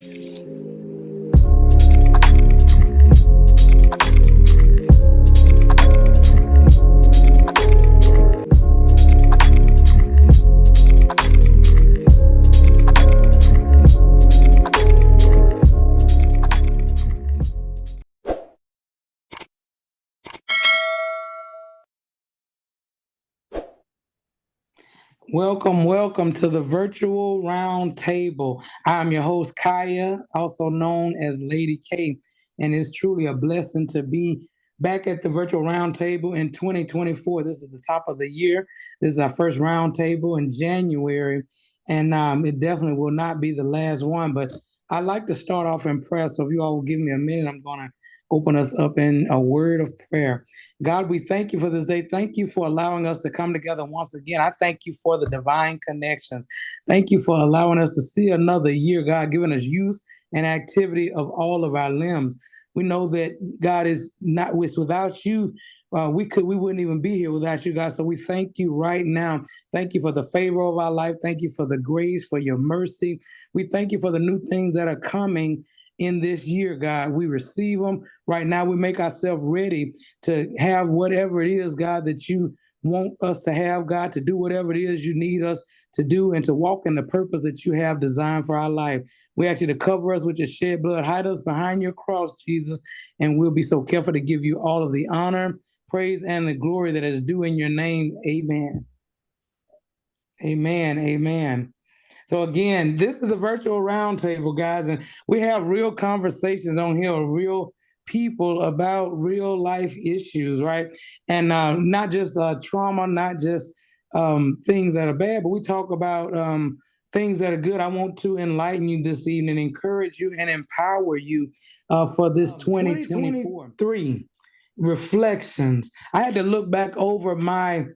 Welcome to the virtual round table. I'm your host, Kaya, also known as Lady K, and it's truly a blessing to be back at the virtual round table in 2024. This is the top of the year. This is our first round table in January, and it definitely will not be the last one. But I'd like to start off in prayer. So if you all will give me a minute, I'm going to open us up in a word of prayer. God, we thank you for this day. Thank you for allowing us to come together once again. I thank you for the divine connections. Thank you for allowing us to see another year, God, giving us use and activity of all of our limbs. We know that God is not without you. We wouldn't even be here without you, God. So we thank you right now. Thank you for the favor of our life. Thank you for the grace, for your mercy. We thank you for the new things that are coming in this year, God. We receive them right now. We make ourselves ready to have whatever it is, God, that you want us to have, God, to do whatever it is you need us to do and to walk in the purpose that you have designed for our life. We ask you to cover us with your shed blood, hide us behind your cross, Jesus, and we'll be so careful to give you all of the honor, praise, and the glory that is due in your name. Amen. Amen. Amen. So again, this is a virtual roundtable, guys, and we have real conversations on here, real people about real life issues, right? And not just trauma, not just things that are bad, but we talk about things that are good. I want to enlighten you this evening, encourage you, and empower you for this 2023 reflections. I had to look back over my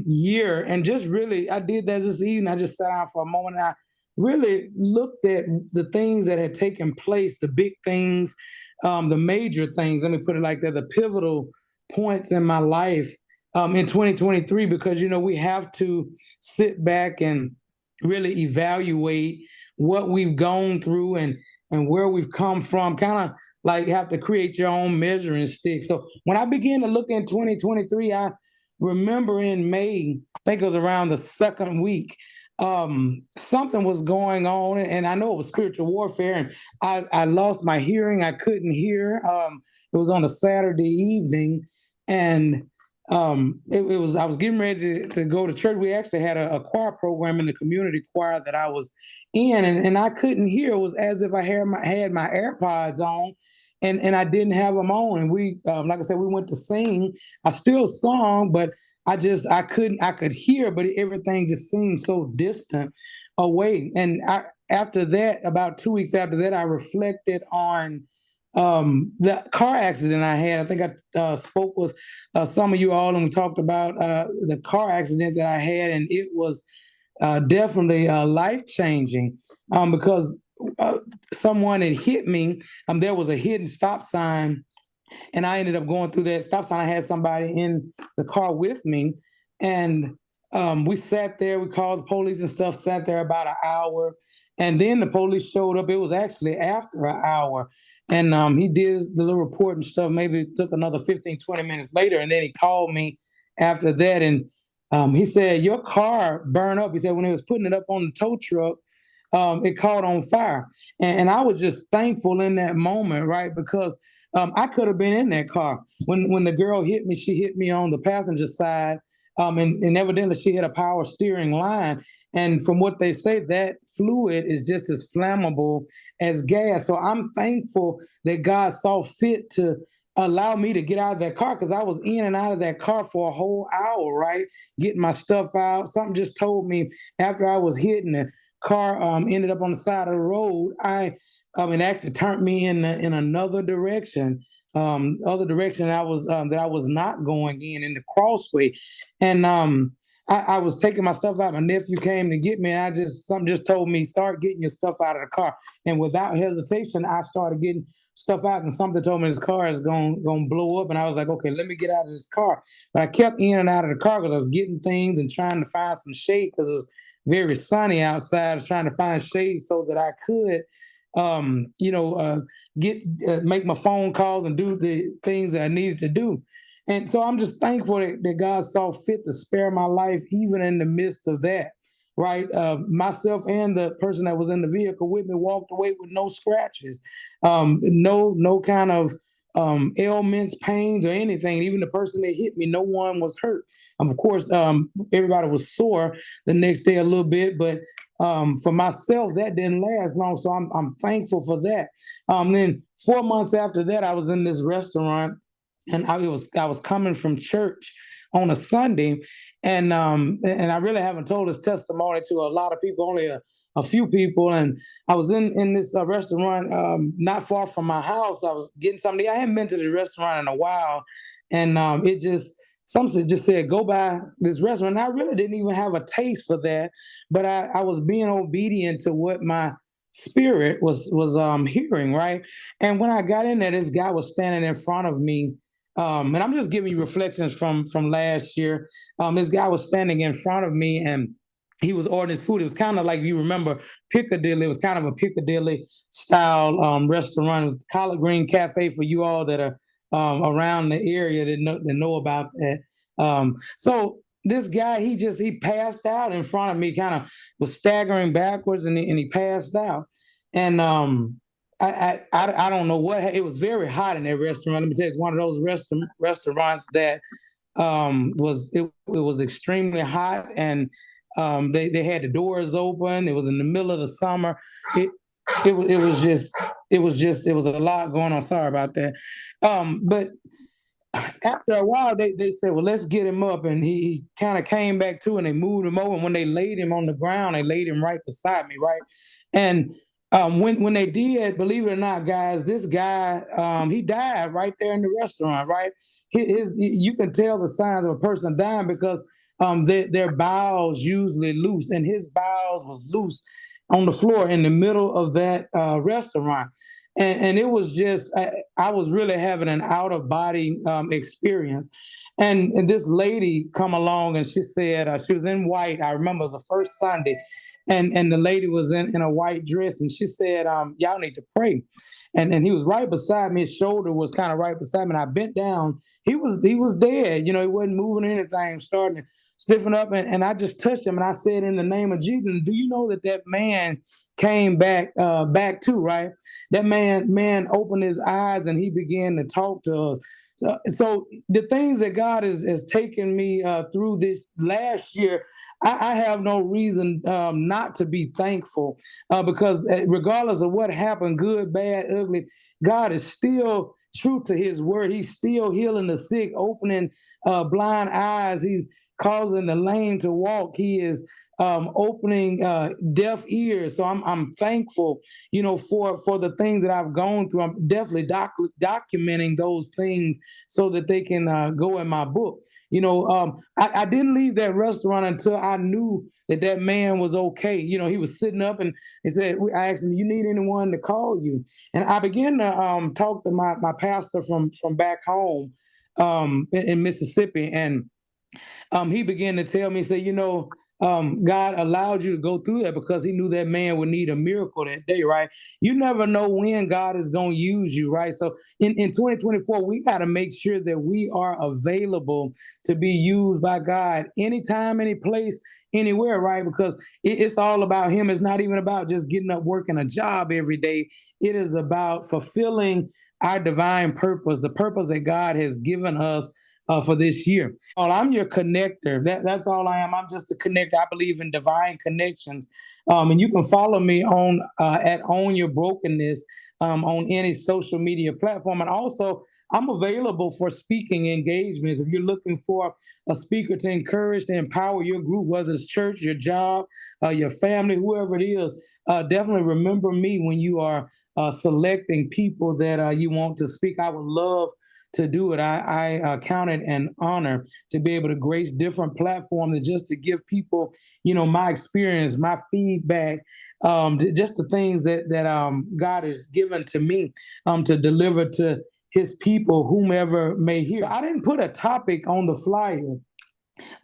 year and just really I did that this evening. I just sat down for a moment and I really looked at the things that had taken place, the big things, the major things, let me put it like that, the pivotal points in my life in 2023, because we have to sit back and really evaluate what we've gone through and where we've come from, kind of like have to create your own measuring stick. So when I began to look in 2023, I remember in May, I think it was around the second week, something was going on, and I know it was spiritual warfare, and I lost my hearing. I couldn't hear. It was on a Saturday evening, and it was I was getting ready to go to church. We actually had a choir program in the community choir that I was in, and I couldn't hear. It was as if I had my AirPods on, and I didn't have them on. And we, like I said, we went to sing. I still sung, but I couldn't. I could hear, but everything just seemed so distant away. And after that, about 2 weeks after that, I reflected on the car accident I had. I think I spoke with some of you all and we talked about the car accident that I had, and it was definitely life changing because someone had hit me. There was a hidden stop sign, and I ended up going through that stop sign. I had somebody in the car with me, and we sat there. We called the police and stuff. Sat there about an hour, and then the police showed up. It was actually after an hour, and he did the little report and stuff. Maybe it took another 15, 20 minutes later, and then he called me after that, and he said, "Your car burned up." He said when he was putting it up on the tow truck, it caught on fire, and I was just thankful in that moment, right? Because I could have been in that car. When the girl hit me, she hit me on the passenger side, and evidently she had a power steering line. And from what they say, that fluid is just as flammable as gas. So I'm thankful that God saw fit to allow me to get out of that car, because I was in and out of that car for a whole hour, right? Getting my stuff out. Something just told me after I was hitting the car, ended up on the side of the road. It actually turned me in another direction, other direction that I was not going in the crossway, and I was taking my stuff out. My nephew came to get me, and something just told me, start getting your stuff out of the car. And without hesitation, I started getting stuff out, and something told me this car is going to blow up. And I was like, okay, let me get out of this car. But I kept in and out of the car because I was getting things and trying to find some shade, because it was very sunny outside. I was trying to find shade so that I could you know, get make my phone calls and do the things that I needed to do. And so I'm just thankful that God saw fit to spare my life, even in the midst of that. Right, myself and the person that was in the vehicle with me walked away with no scratches, no kind of ailments, pains, or anything. Even the person that hit me, no one was hurt. Of course, everybody was sore the next day a little bit, but for myself, that didn't last long. So I'm thankful for that. Then 4 months after that, I was in this restaurant, and I was coming from church on a Sunday, and I really haven't told this testimony to a lot of people, only a few people. And I was in this restaurant not far from my house. I was getting something. I hadn't been to the restaurant in a while, and it just something just said go by this restaurant. And I really didn't even have a taste for that, but I was being obedient to what my spirit was hearing, right. And when I got in there, this guy was standing in front of me, and I'm just giving you reflections from last year. This guy was standing in front of me, and he was ordering his food. It was kind of like, you remember Piccadilly. It was kind of a Piccadilly style restaurant. It was Collard Green Cafe for you all that are around the area that know about that. So this guy, he passed out in front of me, kind of was staggering backwards, and he passed out. And I don't know what it was. Very hot in that restaurant. Let me tell you, it's one of those restaurants that it was extremely hot, and they had the doors open. It was in the middle of the summer. It it was just it was a lot going on. Sorry about that. But after a while, they said, well, let's get him up. And he kind of came back to, and they moved him over. And when they laid him on the ground, they laid him right beside me, right? And when they did, believe it or not, guys, this guy, he died right there in the restaurant, right? You can tell the signs of a person dying because their bowels usually loose, and his bowels was loose on the floor in the middle of that restaurant. And it was just, I was really having an out of body experience. And this lady come along, and she said, she was in white. I remember it was the first Sunday. And the lady was in a white dress, and she said, y'all need to pray. And he was right beside me. His shoulder was kind of right beside me. And I bent down. He was dead. You know, he wasn't moving or anything, starting to stiffen up. And I just touched him, and I said, in the name of Jesus, do you know that man came back too, right? That man opened his eyes, and he began to talk to us. So the things that God has taken me through this last year, I have no reason not to be thankful, because regardless of what happened, good, bad, ugly, God is still true to his word. He's still healing the sick, opening blind eyes. He's causing the lame to walk. He is opening deaf ears. So I'm thankful, for the things that I've gone through. I'm definitely documenting those things so that they can go in my book. I didn't leave that restaurant until I knew that man was okay. He was sitting up, and he said, I asked him, you need anyone to call you? And I began to talk to my pastor from back home in Mississippi. And he began to tell me, say, God allowed you to go through that because he knew that man would need a miracle that day, right? You never know when God is going to use you, right? So in 2024, we got to make sure that we are available to be used by God anytime, any place, anywhere, right? Because it's all about him. It's not even about just getting up, working a job every day. It is about fulfilling our divine purpose, the purpose that God has given us for this year. Well, I'm your connector. That's all I am. I'm just a connector. I believe in divine connections. And you can follow me on at Own Your Brokenness on any social media platform. And also, I'm available for speaking engagements. If you're looking for a speaker to encourage, to empower your group, whether it's church, your job, your family, whoever it is, definitely remember me when you are selecting people that you want to speak. I would love to do it. I count it an honor to be able to grace different platforms and just to give people, my experience, my feedback, just the things that God has given to me to deliver to his people, whomever may hear. So I didn't put a topic on the flyer,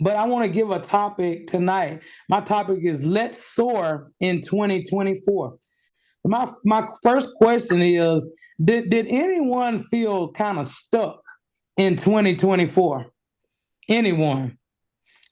but I want to give a topic tonight. My topic is Let's Soar in 2024. My first question is, did anyone feel kind of stuck in 2024? Anyone?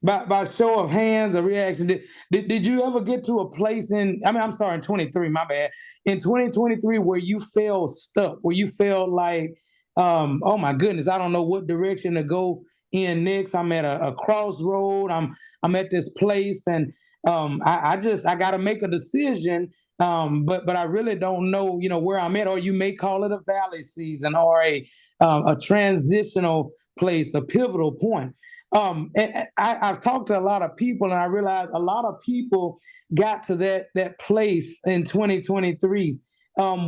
By show of hands or reaction, did you ever get to a place I'm sorry, in 23, my bad, in 2023 where you felt stuck, where you felt like, oh my goodness, I don't know what direction to go in next. I'm at a crossroad. I'm at this place, and I got to make a decision. But I really don't know, where I'm at. Or you may call it a valley season, or a transitional place, a pivotal point. I've talked to a lot of people, and I realized a lot of people got to that place in 2023,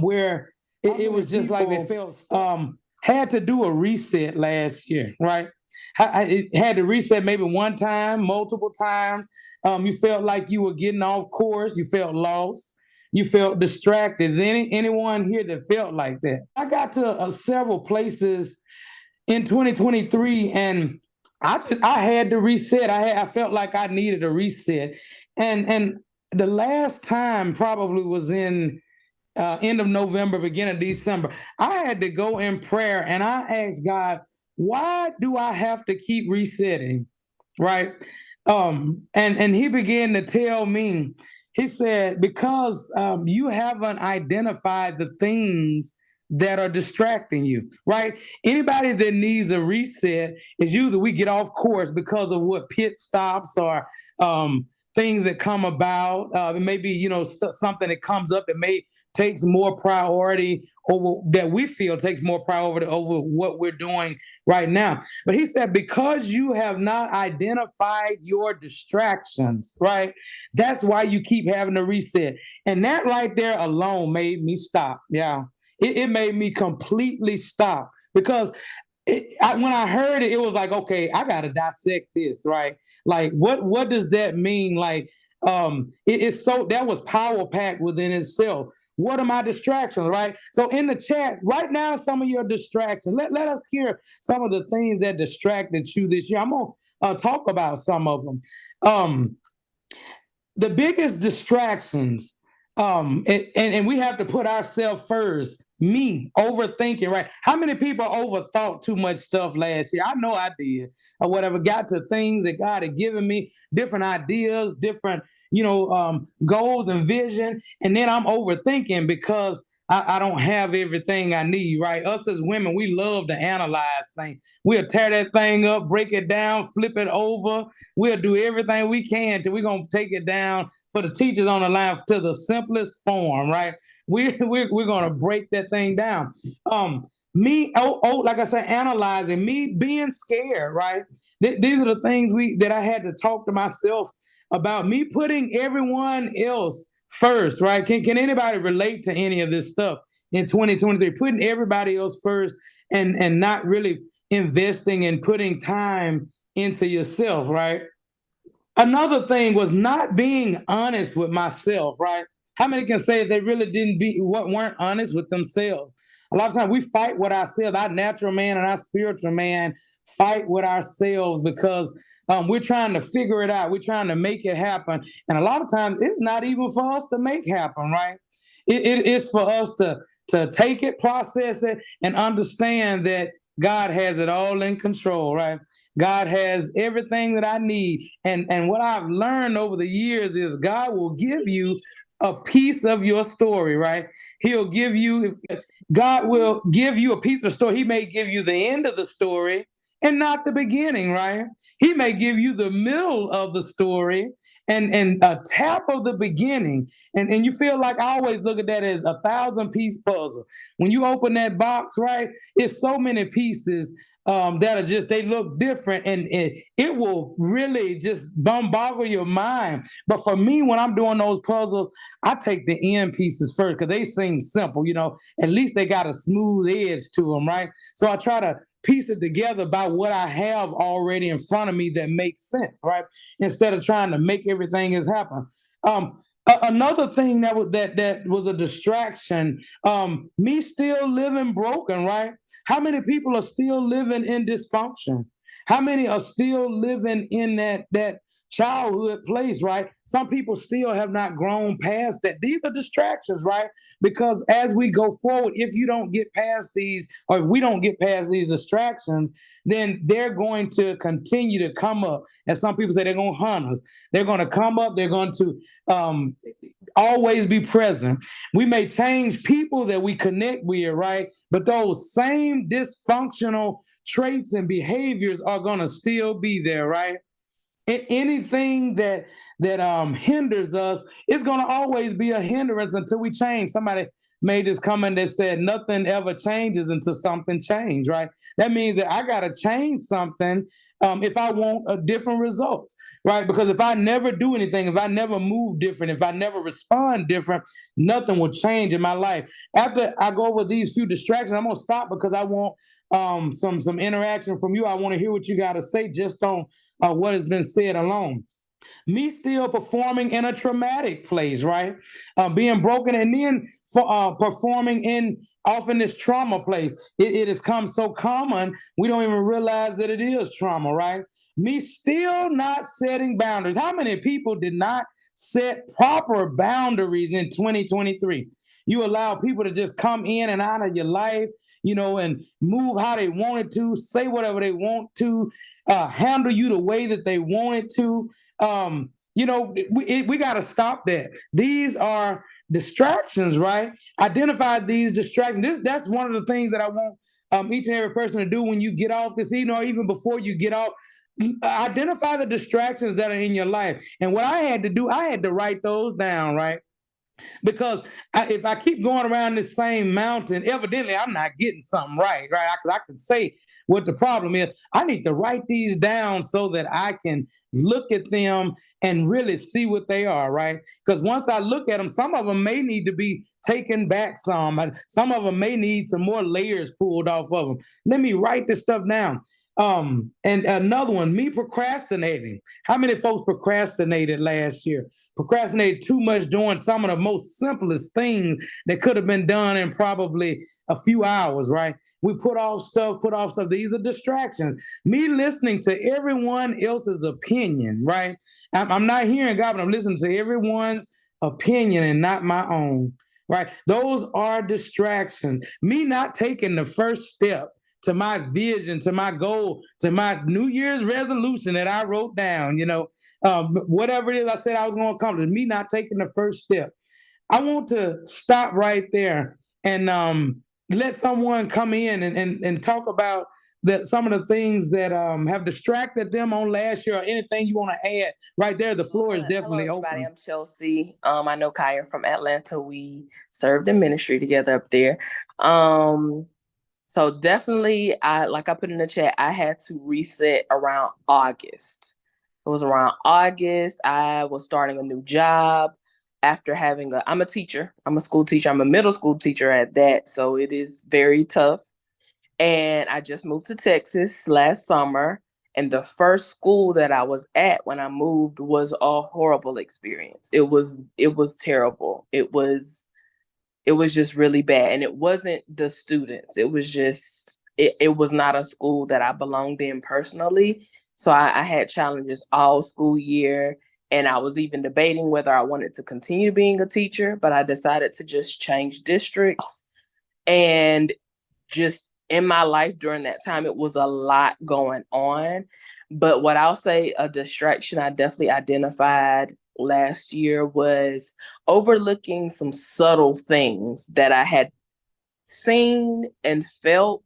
where it was just like they felt had to do a reset last year, right? It had to reset maybe one time, multiple times. You felt like you were getting off course. You felt lost. You felt distracted. Is anyone here that felt like that? I got to several places in 2023, and I had to reset. I felt like I needed a reset, and the last time probably was in end of November, beginning of December. I had to go in prayer, and I asked God, why do I have to keep resetting? Right. And he began to tell me, he said, because you haven't identified the things that are distracting you, right? Anybody that needs a reset is usually we get off course because of what pit stops or things that come about. It may be, something that comes up that may takes more priority over that we feel takes more priority over what we're doing right now. But he said, because you have not identified your distractions, right? That's why you keep having to reset. And that right there alone made me stop. Yeah. It made me completely stop because when I heard it, it was like, okay, I got to dissect this, right? Like, what does that mean? Like, it's so that was power packed within itself. What are my distractions, right? So in the chat right now, some of your distractions. Let us hear some of the things that distracted you this year. I'm gonna talk about some of them. Um, the biggest distractions, and we have to put ourselves first. Me overthinking, right? How many people overthought too much stuff last year? I know I did, or whatever. Got to things that God had given me, different ideas, different, goals and vision, and then I'm overthinking because I don't have everything I need, right? Us as women, we love to analyze things. We'll tear that thing up, break it down, flip it over. We'll do everything we can to we're gonna take it down for the teachers on the line to the simplest form, right? We're gonna break that thing down. Like I said, analyzing, me being scared, right? These are the things that I had to talk to myself about, me putting everyone else first, right? Can anybody relate to any of this stuff in 2023? Putting everybody else first and not really investing and putting time into yourself, right? Another thing was not being honest with myself, right? How many can say they really weren't honest with themselves? A lot of times we fight with ourselves, our natural man and our spiritual man fight with ourselves because we're trying to figure it out. We're trying to make it happen. And a lot of times it's not even for us to make happen, right? It's for us to take it, process it, and understand that God has it all in control, right? God has everything that I need. And what I've learned over the years is God will give you a piece of your story, right? He'll give you, God will give you a piece of the story. He may give you the end of the story and not the beginning, right? He may give you the middle of the story and a tap of the beginning. And you feel like I always look at that as a 1,000-piece puzzle. When you open that box, right, it's so many pieces that are just, they look different, and it will really just bombard your mind. But for me, when I'm doing those puzzles, I take the end pieces first because they seem simple, at least they got a smooth edge to them, right? So I try to piece it together by what I have already in front of me that makes sense, right? Instead of trying to make everything else happen. Another thing that was a distraction, me still living broken, right? How many people are still living in dysfunction? How many are still living in that childhood place, right? Some people still have not grown past that. These are distractions, right? Because as we go forward, if you don't get past these, or if we don't get past these distractions, then they're going to continue to come up. As some people say, they're going to hunt us. They're going to come up. They're going to um, always be present. We may change people that we connect with, right? But those same dysfunctional traits and behaviors are going to still be there, right? Anything that hinders us, it's going to always be a hindrance until we change. Somebody made this comment that said nothing ever changes until something changes, right? That means that I got to change something if I want a different results, right? Because if I never do anything, if I never move different, if I never respond different, nothing will change in my life. After I go over these few distractions, I'm gonna stop because I want some interaction from you. I want to hear what you got to say just on what has been said alone. Me still performing in a traumatic place, right? Being broken and then performing in often this trauma place. It has come so common, we don't even realize that it is trauma, right? Me still not setting boundaries. How many people did not set proper boundaries in 2023? You allow people to just come in and out of your life, and move how they wanted to, say whatever they want to, handle you the way that they wanted to. We got to stop that. These are distractions, right? Identify these distractions. That's one of the things that I want each and every person to do when you get off this evening, or even before you get off. Identify the distractions that are in your life. And what I had to do, I had to write those down, right? Because if I keep going around this same mountain, evidently I'm not getting something right, right? Because I can say what the problem is. I need to write these down so that I can look at them and really see what they are, right? Because once I look at them, some of them may need to be taken back some of them may need some more layers pulled off of them. Let me write this stuff down. And another one, me procrastinating. How many folks procrastinated last year? Procrastinated too much doing some of the most simplest things that could have been done in probably a few hours, right? We put off stuff. These are distractions. Me listening to everyone else's opinion, right? I'm not hearing God, but I'm listening to everyone's opinion and not my own, right? Those are distractions. Me not taking the first step to my vision, to my goal, to my New Year's resolution that I wrote down, whatever it is I said I was going to accomplish, me not taking the first step. I want to stop right there and let someone come in and talk about some of the things that have distracted them on last year, or anything you want to add right there. The floor is definitely Hello, everybody. open. I'm Chelsea. I know Kaya from Atlanta. We served in ministry together up there. So definitely, I put in the chat, I had to reset around August. It was around August. I was starting a new job after I'm a teacher. I'm a school teacher. I'm a middle school teacher at that. So it is very tough. And I just moved to Texas last summer. And the first school that I was at when I moved was a horrible experience. It was terrible. It was just really bad. And it wasn't the students. It was not a school that I belonged in personally. So I had challenges all school year. And I was even debating whether I wanted to continue being a teacher, but I decided to just change districts. And just in my life during that time, it was a lot going on. But what I'll say, a distraction I definitely identified last year was overlooking some subtle things that I had seen and felt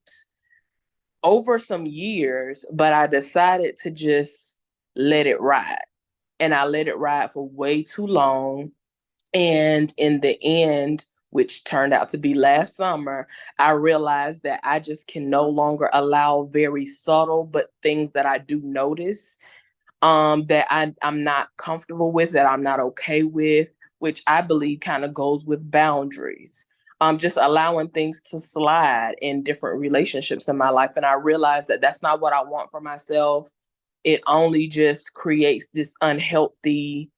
over some years, but I decided to just let it ride. And I let it ride for way too long. And in the end, which turned out to be last summer, I realized that I just can no longer allow very subtle but things that I do notice that I'm not comfortable with, that I'm not okay with, which I believe kind of goes with boundaries. Just allowing things to slide in different relationships in my life. And I realized that that's not what I want for myself. It only just creates this unhealthy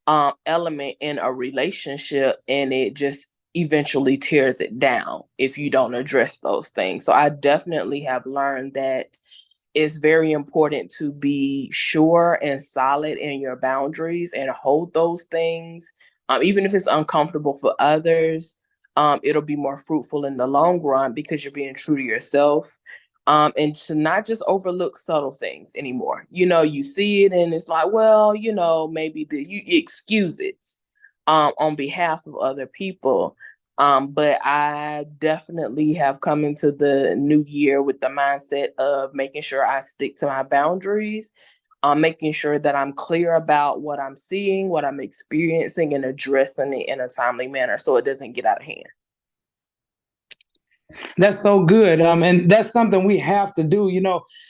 element in a relationship, and it just eventually tears it down if you don't address those things. So I definitely have learned that it's very important to be sure and solid in your boundaries and hold those things. Even if it's uncomfortable for others, it'll be more fruitful in the long run because you're being true to yourself. And to not just overlook subtle things anymore. You know, you see it and it's like, well, you know, maybe you excuse it on behalf of other people. But I definitely have come into the new year with the mindset of making sure I stick to my boundaries, making sure that I'm clear about what I'm seeing, what I'm experiencing, and addressing it in a timely manner so it doesn't get out of hand. That's so good. And that's something we have to do.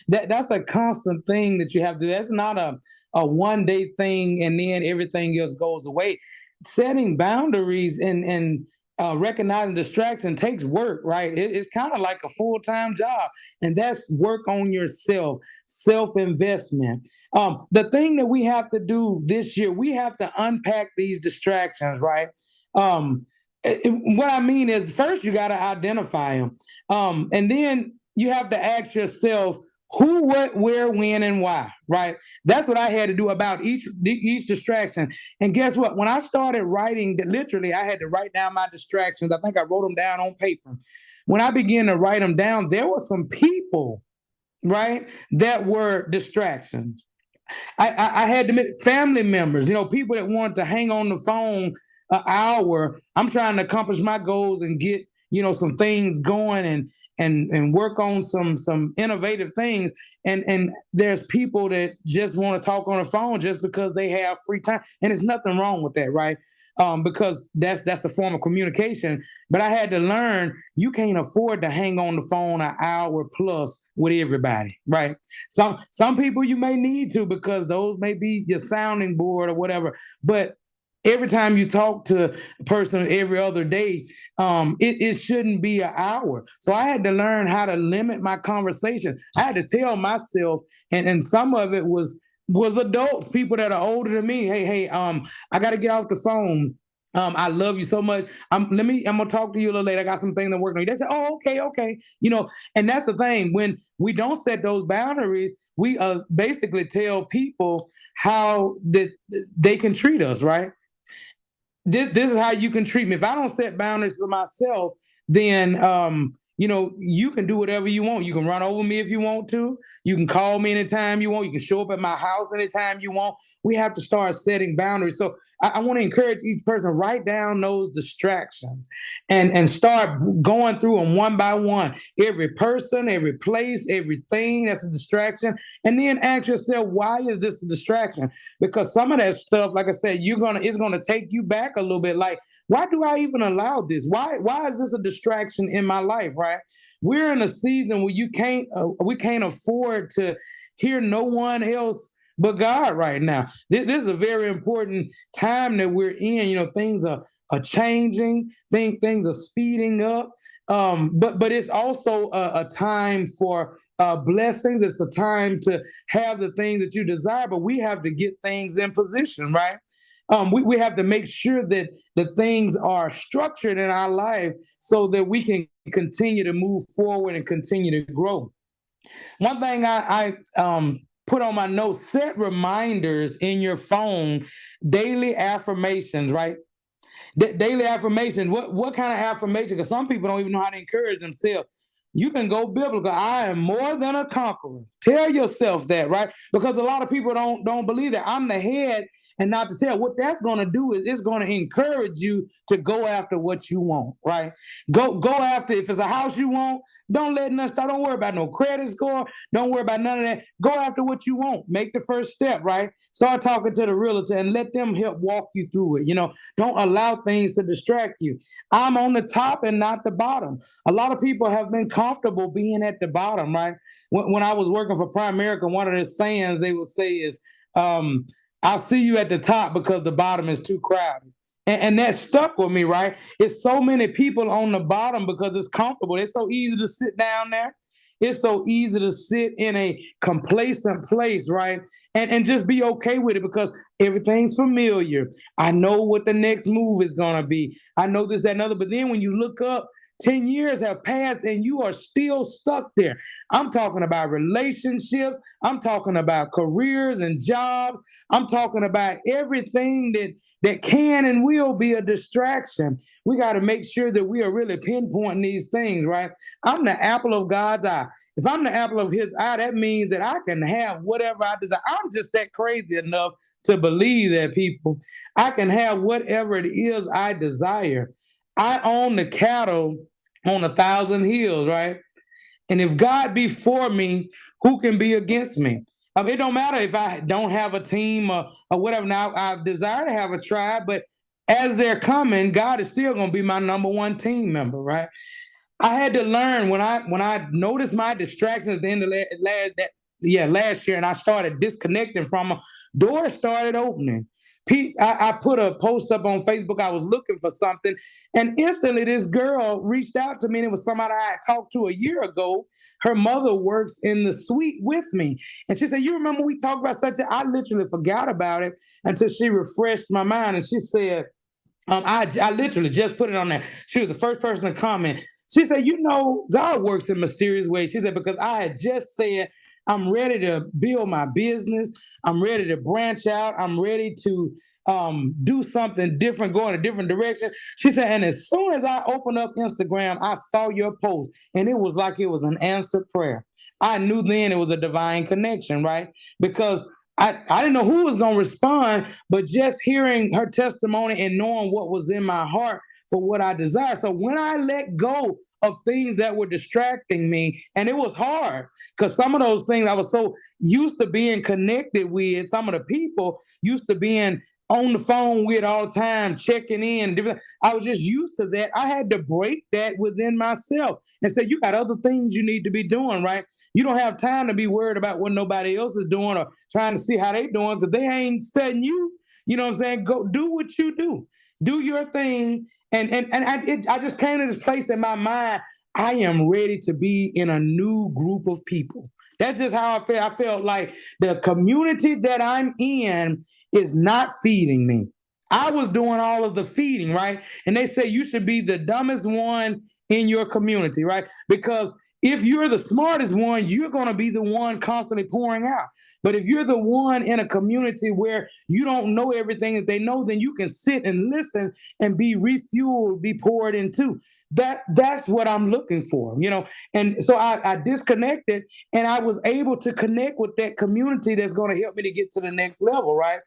That's a constant thing that you have to do. That's not a one day thing and then everything else goes away. Setting boundaries and recognizing distraction takes work, right? It's kind of like a full time job, and that's work on yourself, self investment. The thing that we have to do this year, we have to unpack these distractions, right? Um, what I mean is, first you got to identify them, and then you have to ask yourself who, what, where, when, and why. Right? That's what I had to do about each distraction. And guess what? When I started writing, literally, I had to write down my distractions. I think I wrote them down on paper. When I began to write them down, there were some people, right, that were distractions. I had to admit, family members, people that wanted to hang on the phone an hour. I'm trying to accomplish my goals and get, some things going and work on some innovative things. And there's people that just want to talk on the phone just because they have free time. And there's nothing wrong with that, right? Because that's a form of communication. But I had to learn you can't afford to hang on the phone an hour plus with everybody, right? Some people you may need to because those may be your sounding board or whatever. But every time you talk to a person every other day, it shouldn't be an hour. So I had to learn how to limit my conversation. I had to tell myself, and some of it was adults, people that are older than me. Hey, I got to get off the phone. I love you so much. I'm gonna talk to you a little later. I got some things to work on. They say, oh, okay. And that's the thing. When we don't set those boundaries, we basically tell people how that they can treat us, right? This is how you can treat me. If I don't set boundaries for myself, then you can do whatever you want. You can run over me if you want to. You can call me anytime you want. You can show up at my house anytime you want. We have to start setting boundaries. So I want to encourage each person, write down those distractions and start going through them one by one. Every person, every place, everything that's a distraction. And then ask yourself, why is this a distraction? Because some of that stuff, like I said, it's gonna take you back a little bit. Like, why do I even allow this? Why is this a distraction in my life? Right? We're in a season where we can't afford to hear no one else but God right now. This is a very important time that we're in. Things are changing. Things are speeding up. But it's also a time for blessings. It's a time to have the things that you desire. But we have to get things in position, right? We have to make sure that the things are structured in our life so that we can continue to move forward and continue to grow. One thing I put on my notes: set reminders in your phone, daily affirmations, right? Daily affirmation. What kind of affirmation? Because some people don't even know how to encourage themselves. You can go biblical. I am more than a conqueror. Tell yourself that, right? Because a lot of people don't believe that. I'm the head and not the tail. What that's going to do is it's going to encourage you to go after what you want, right? Go after. If it's a house you want, don't let nothing stop. Don't worry about no credit score. Don't worry about none of that. Go after what you want. Make the first step, right? Start talking to the realtor and let them help walk you through it. Don't allow things to distract you. I'm on the top and not the bottom. A lot of people have been comfortable being at the bottom, right? When I was working for Primerica, one of the sayings they would say is, I'll see you at the top because the bottom is too crowded. And that stuck with me, right? It's so many people on the bottom because it's comfortable. It's so easy to sit down there. It's so easy to sit in a complacent place, right? And just be okay with it because everything's familiar. I know what the next move is going to be. I know this, that, and other. But then when you look up 10 years have passed and you are still stuck there. I'm talking about relationships. I'm talking about careers and jobs. I'm talking about everything that can and will be a distraction. We got to make sure that we are really pinpointing these things, right? I'm the apple of God's eye. If I'm the apple of his eye, that means that I can have whatever I desire. I'm just that crazy enough to believe that, people, I can have whatever it is I desire. I own the cattle on 1,000 hills, right? And if God be for me, who can be against me? It don't matter if I don't have a team or whatever. Now, I desire to have a tribe, but as they're coming, God is still going to be my number one team member, right? I had to learn when I noticed my distractions at the end of last year, and I started disconnecting from them. Doors started opening. I put a post up on Facebook. I was looking for something, and instantly this girl reached out to me. And it was somebody I had talked to a year ago. Her mother works in the suite with me, and she said, "You remember we talked about such?" I literally forgot about it until she refreshed my mind, and she said, I literally just put it on there. She was the first person to comment. She said, God works in mysterious ways. She said, because I had just said, I'm ready to build my business. I'm ready to branch out. I'm ready to do something different, go in a different direction. She said, and as soon as I opened up Instagram, I saw your post, and it was like it was an answered prayer. I knew then it was a divine connection, right? Because I didn't know who was going to respond, but just hearing her testimony and knowing what was in my heart for what I desire. So when I let go of things that were distracting me, and it was hard because some of those things I was so used to being connected with, some of the people used to being on the phone with all the time, checking in. I was just used to that. I had to break that within myself and say, you got other things you need to be doing, right? You don't have time to be worried about what nobody else is doing or trying to see how they doing because they ain't studying you. You know what I'm saying? Go do what you do. Do your thing. I just came to this place in my mind. I am ready to be in a new group of people. That's just how I felt. I felt like the community that I'm in is not feeding me. I was doing all of the feeding, right? And they say you should be the dumbest one in your community, right? Because if you're the smartest one, you're going to be the one constantly pouring out. But if you're the one in a community where you don't know everything that they know, then you can sit and listen and be refueled, be poured into. That's what I'm looking for. And so I disconnected, and I was able to connect with that community that's going to help me to get to the next level, right?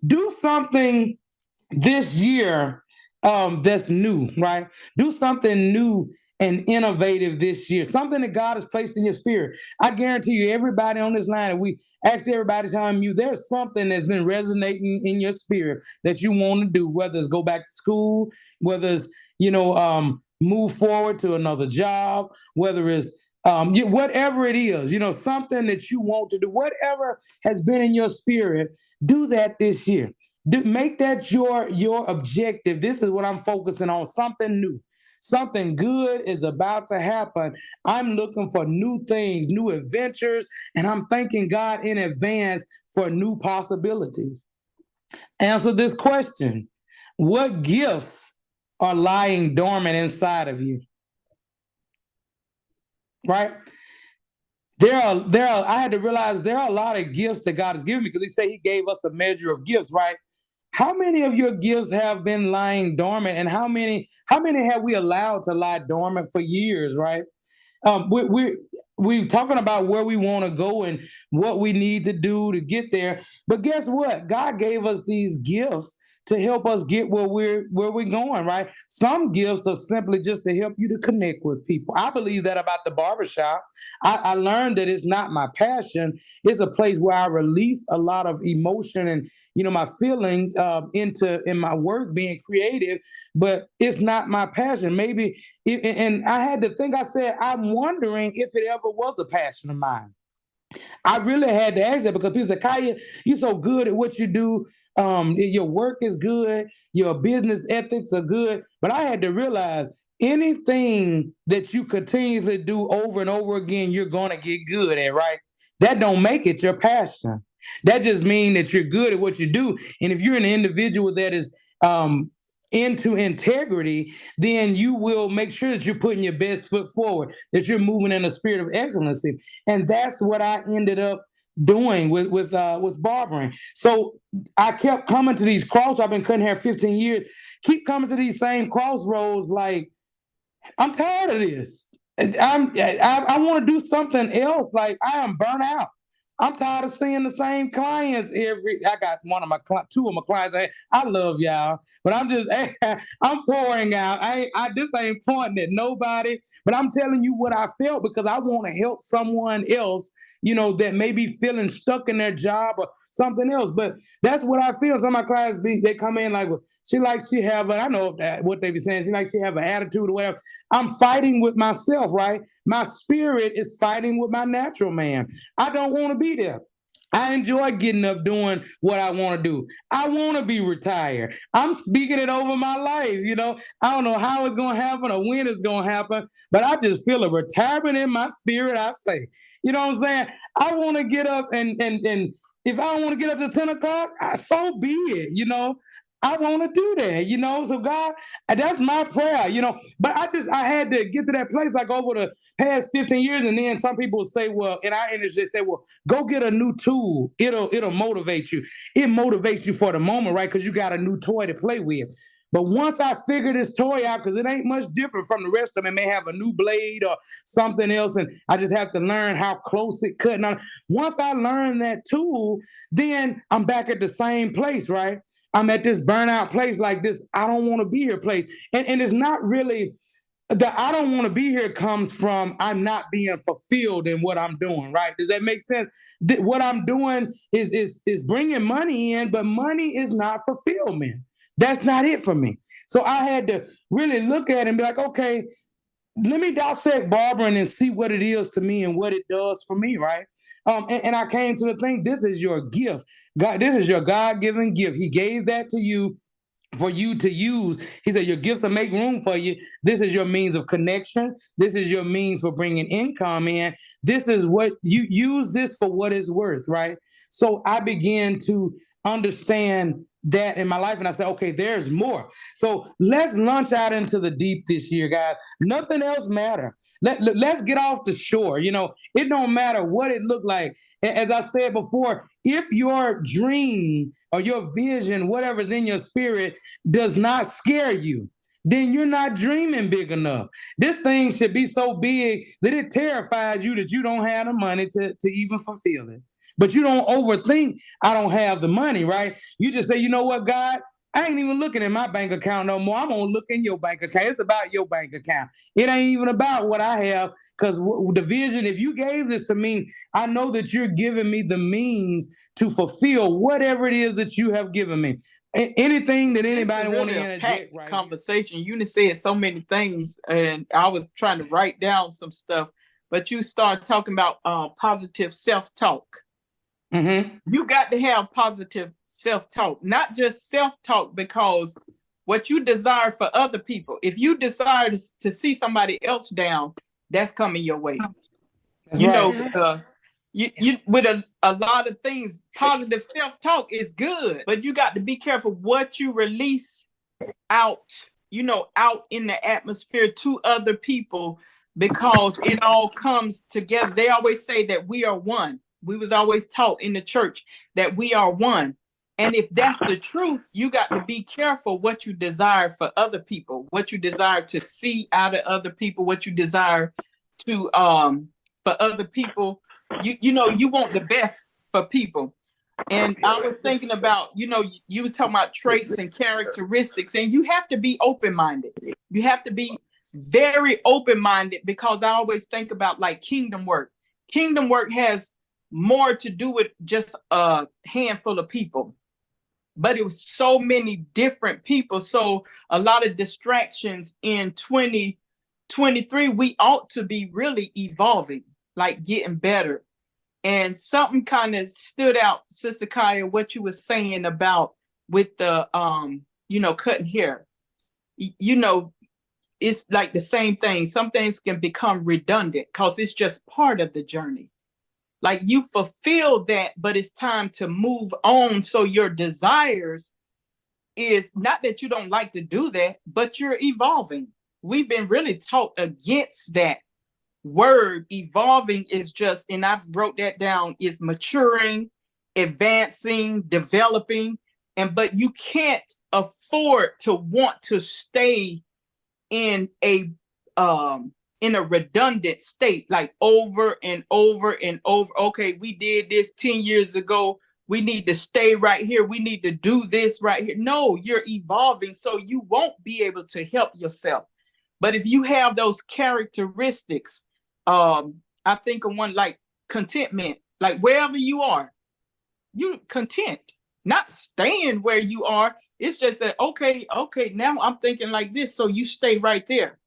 Do something this year that's new, right? Do something new and innovative this year, something that God has placed in your spirit. I guarantee you, everybody on this line, and we asked everybody telling you there's something that's been resonating in your spirit that you want to do, whether it's go back to school, whether it's, move forward to another job, whether it's whatever it is, something that you want to do, whatever has been in your spirit, do that this year. Make that your objective. This is what I'm focusing on, something new. Something good is about to happen. I'm looking for new things, new adventures, and I'm thanking God in advance for new possibilities. Answer this question. What gifts are lying dormant inside of you? Right? I had to realize there are a lot of gifts that God has given me because He said He gave us a measure of gifts, right? How many of your gifts have been lying dormant, and how many have we allowed to lie dormant for years, right? We talking about where we want to go and what we need to do to get there. But guess what? God gave us these gifts to help us get where we're going, right? Some gifts are simply just to help you to connect with people. I believe that about the barbershop. I learned that it's not my passion. It's a place where I release a lot of emotion and my feelings in my work being creative, but it's not my passion. And I had to think, I said, I'm wondering if it ever was a passion of mine. I really had to ask that because people say, Kaya, you're so good at what you do. Your work is good. Your business ethics are good. But I had to realize anything that you continuously do over and over again, you're going to get good at, right? That don't make it your passion. That just means that you're good at what you do. And if you're an individual that is into integrity, then you will make sure that you're putting your best foot forward, that you're moving in a spirit of excellency. And that's what I ended up doing with barbering. So I kept coming to these crossroads. I've been cutting hair 15 years. Keep coming to these same crossroads. Like, I'm tired of this. I want to do something else. Like, I am burnt out. I'm tired of seeing the same clients every. I got two of my clients. I love y'all, but I'm just I'm pouring out. I this ain't pointing at nobody, but I'm telling you what I felt because I want to help someone else. That may be feeling stuck in their job or something else. But that's what I feel. Some of my clients they come in like, well, she have I know that what they be saying. She have an attitude or whatever. I'm fighting with myself, right? My spirit is fighting with my natural man. I don't want to be there. I enjoy getting up doing what I want to do. I want to be retired. I'm speaking it over my life. I don't know how it's going to happen or when it's going to happen, but I just feel a retirement in my spirit. I say, you know what I'm saying? I want to get up and if I don't want to get up to 10 o'clock, so be it. I want to do that. So God, that's my prayer. But I had to get to that place like over the past 15 years. And then some people say, well, in our industry, they say, well, go get a new tool. It'll motivate you. It motivates you for the moment, right? Because you got a new toy to play with. But once I figure this toy out, because it ain't much different from the rest of them, it may have a new blade or something else, and I just have to learn how close it cut. Now, once I learn that tool, then I'm back at the same place, right? I'm at this burnout place, like this, I don't want to be here place. And it's not really the I don't want to be here comes from I'm not being fulfilled in what I'm doing, right? Does that make sense? What I'm doing is bringing money in, but money is not fulfillment. That's not it for me. So I had to really look at it and be like, okay, let me dissect barbering and see what it is to me and what it does for me, right? And I came to the thing, this is your gift. God, this is your God-given gift. He gave that to you for you to use. He said, your gifts will make room for you. This is your means of connection. This is your means for bringing income in. This is what you use this for what it's worth, right? So I began to understand that in my life. And I said, okay, there's more. So let's launch out into the deep this year, guys. Nothing else matter. Let's get off the shore. It don't matter what it looked like. As I said before, if your dream or your vision, whatever's in your spirit, does not scare you, then you're not dreaming big enough. This thing should be so big that it terrifies you that you don't have the money to even fulfill it. But you don't overthink, I don't have the money, right? You just say, you know what, God, I ain't even looking at my bank account no more. I'm going to look in your bank account. It's about your bank account. It ain't even about what I have, because the vision, if you gave this to me, I know that you're giving me the means to fulfill whatever it is that you have given me. Anything that anybody really want to interject, right? Conversation. You said so many things, and I was trying to write down some stuff, but you started talking about positive self-talk. Mm-hmm. You got to have positive self-talk, not just self-talk, because what you desire for other people, if you desire to see somebody else down, that's coming your way. That's right. You with a lot of things, positive self-talk is good, but you got to be careful what you release out, out in the atmosphere to other people, because it all comes together. They always say that we are one. We was always taught in the church that we are one. And if that's the truth, you got to be careful what you desire for other people, what you desire to see out of other people, what you desire to for other people. You want the best for people. And I was thinking about, you was talking about traits and characteristics, and you have to be open-minded. You have to be very open-minded, because I always think about like kingdom work. Kingdom work has more to do with just a handful of people, but it was so many different people. So a lot of distractions in 2023, we ought to be really evolving, like getting better. And something kind of stood out, Sister Kaya, what you were saying about with the, cutting hair. It's like the same thing. Some things can become redundant because it's just part of the journey. Like you fulfill that, but it's time to move on. So your desires is not that you don't like to do that, but you're evolving. We've been really taught against that word. Evolving is just, and I wrote that down, is maturing, advancing, developing. But you can't afford to want to stay in a redundant state, like over and over and over. Okay, we did this 10 years ago. We need to stay right here. We need to do this right here. No, you're evolving, so you won't be able to help yourself. But if you have those characteristics, I think of one like contentment, like wherever you are, you're content, not staying where you are. It's just that, okay, now I'm thinking like this. So you stay right there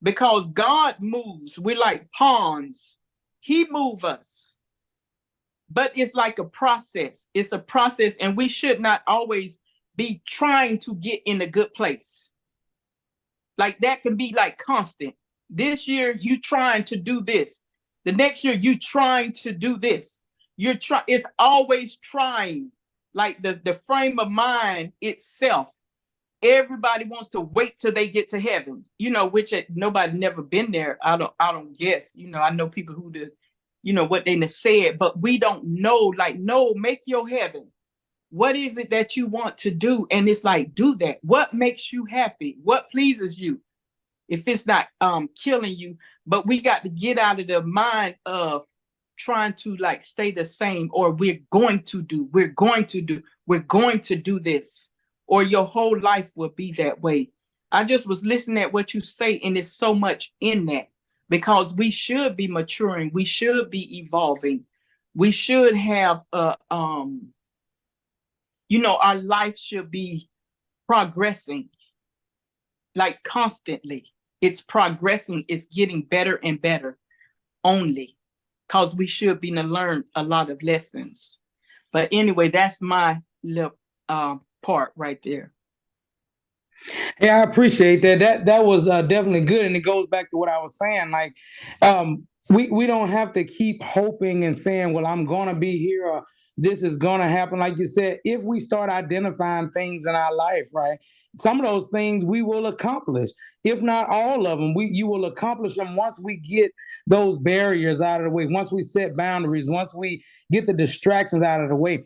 because God moves. We're like pawns. He moves us. But it's like a process. It's a process, and we should not always be trying to get in a good place. Like that can be like constant. This year, you trying to do this. The next year, you trying to do this. It's always trying. Like the frame of mind itself. Everybody wants to wait till they get to heaven, which nobody never been there. I don't guess. I know people who what they said, but we don't know. Like, no, make your heaven. What is it that you want to do? And it's like, do that. What makes you happy? What pleases you? If it's not killing you. But we got to get out of the mind of trying to like stay the same, or we're going to do this, or your whole life will be that way. I just was listening at what you say, and there's so much in that, because we should be maturing, we should be evolving, we should have our life should be progressing, like constantly. It's progressing, it's getting better and better only, because we should be to learn a lot of lessons. But anyway, that's my little part right there. Yeah, I appreciate that. That was definitely good, and it goes back to what I was saying. Like, we don't have to keep hoping and saying, "Well, I'm gonna be here," or "This is gonna happen." Like you said, if we start identifying things in our life, right, some of those things we will accomplish. If not all of them, you will accomplish them once we get those barriers out of the way. Once we set boundaries. Once we get the distractions out of the way.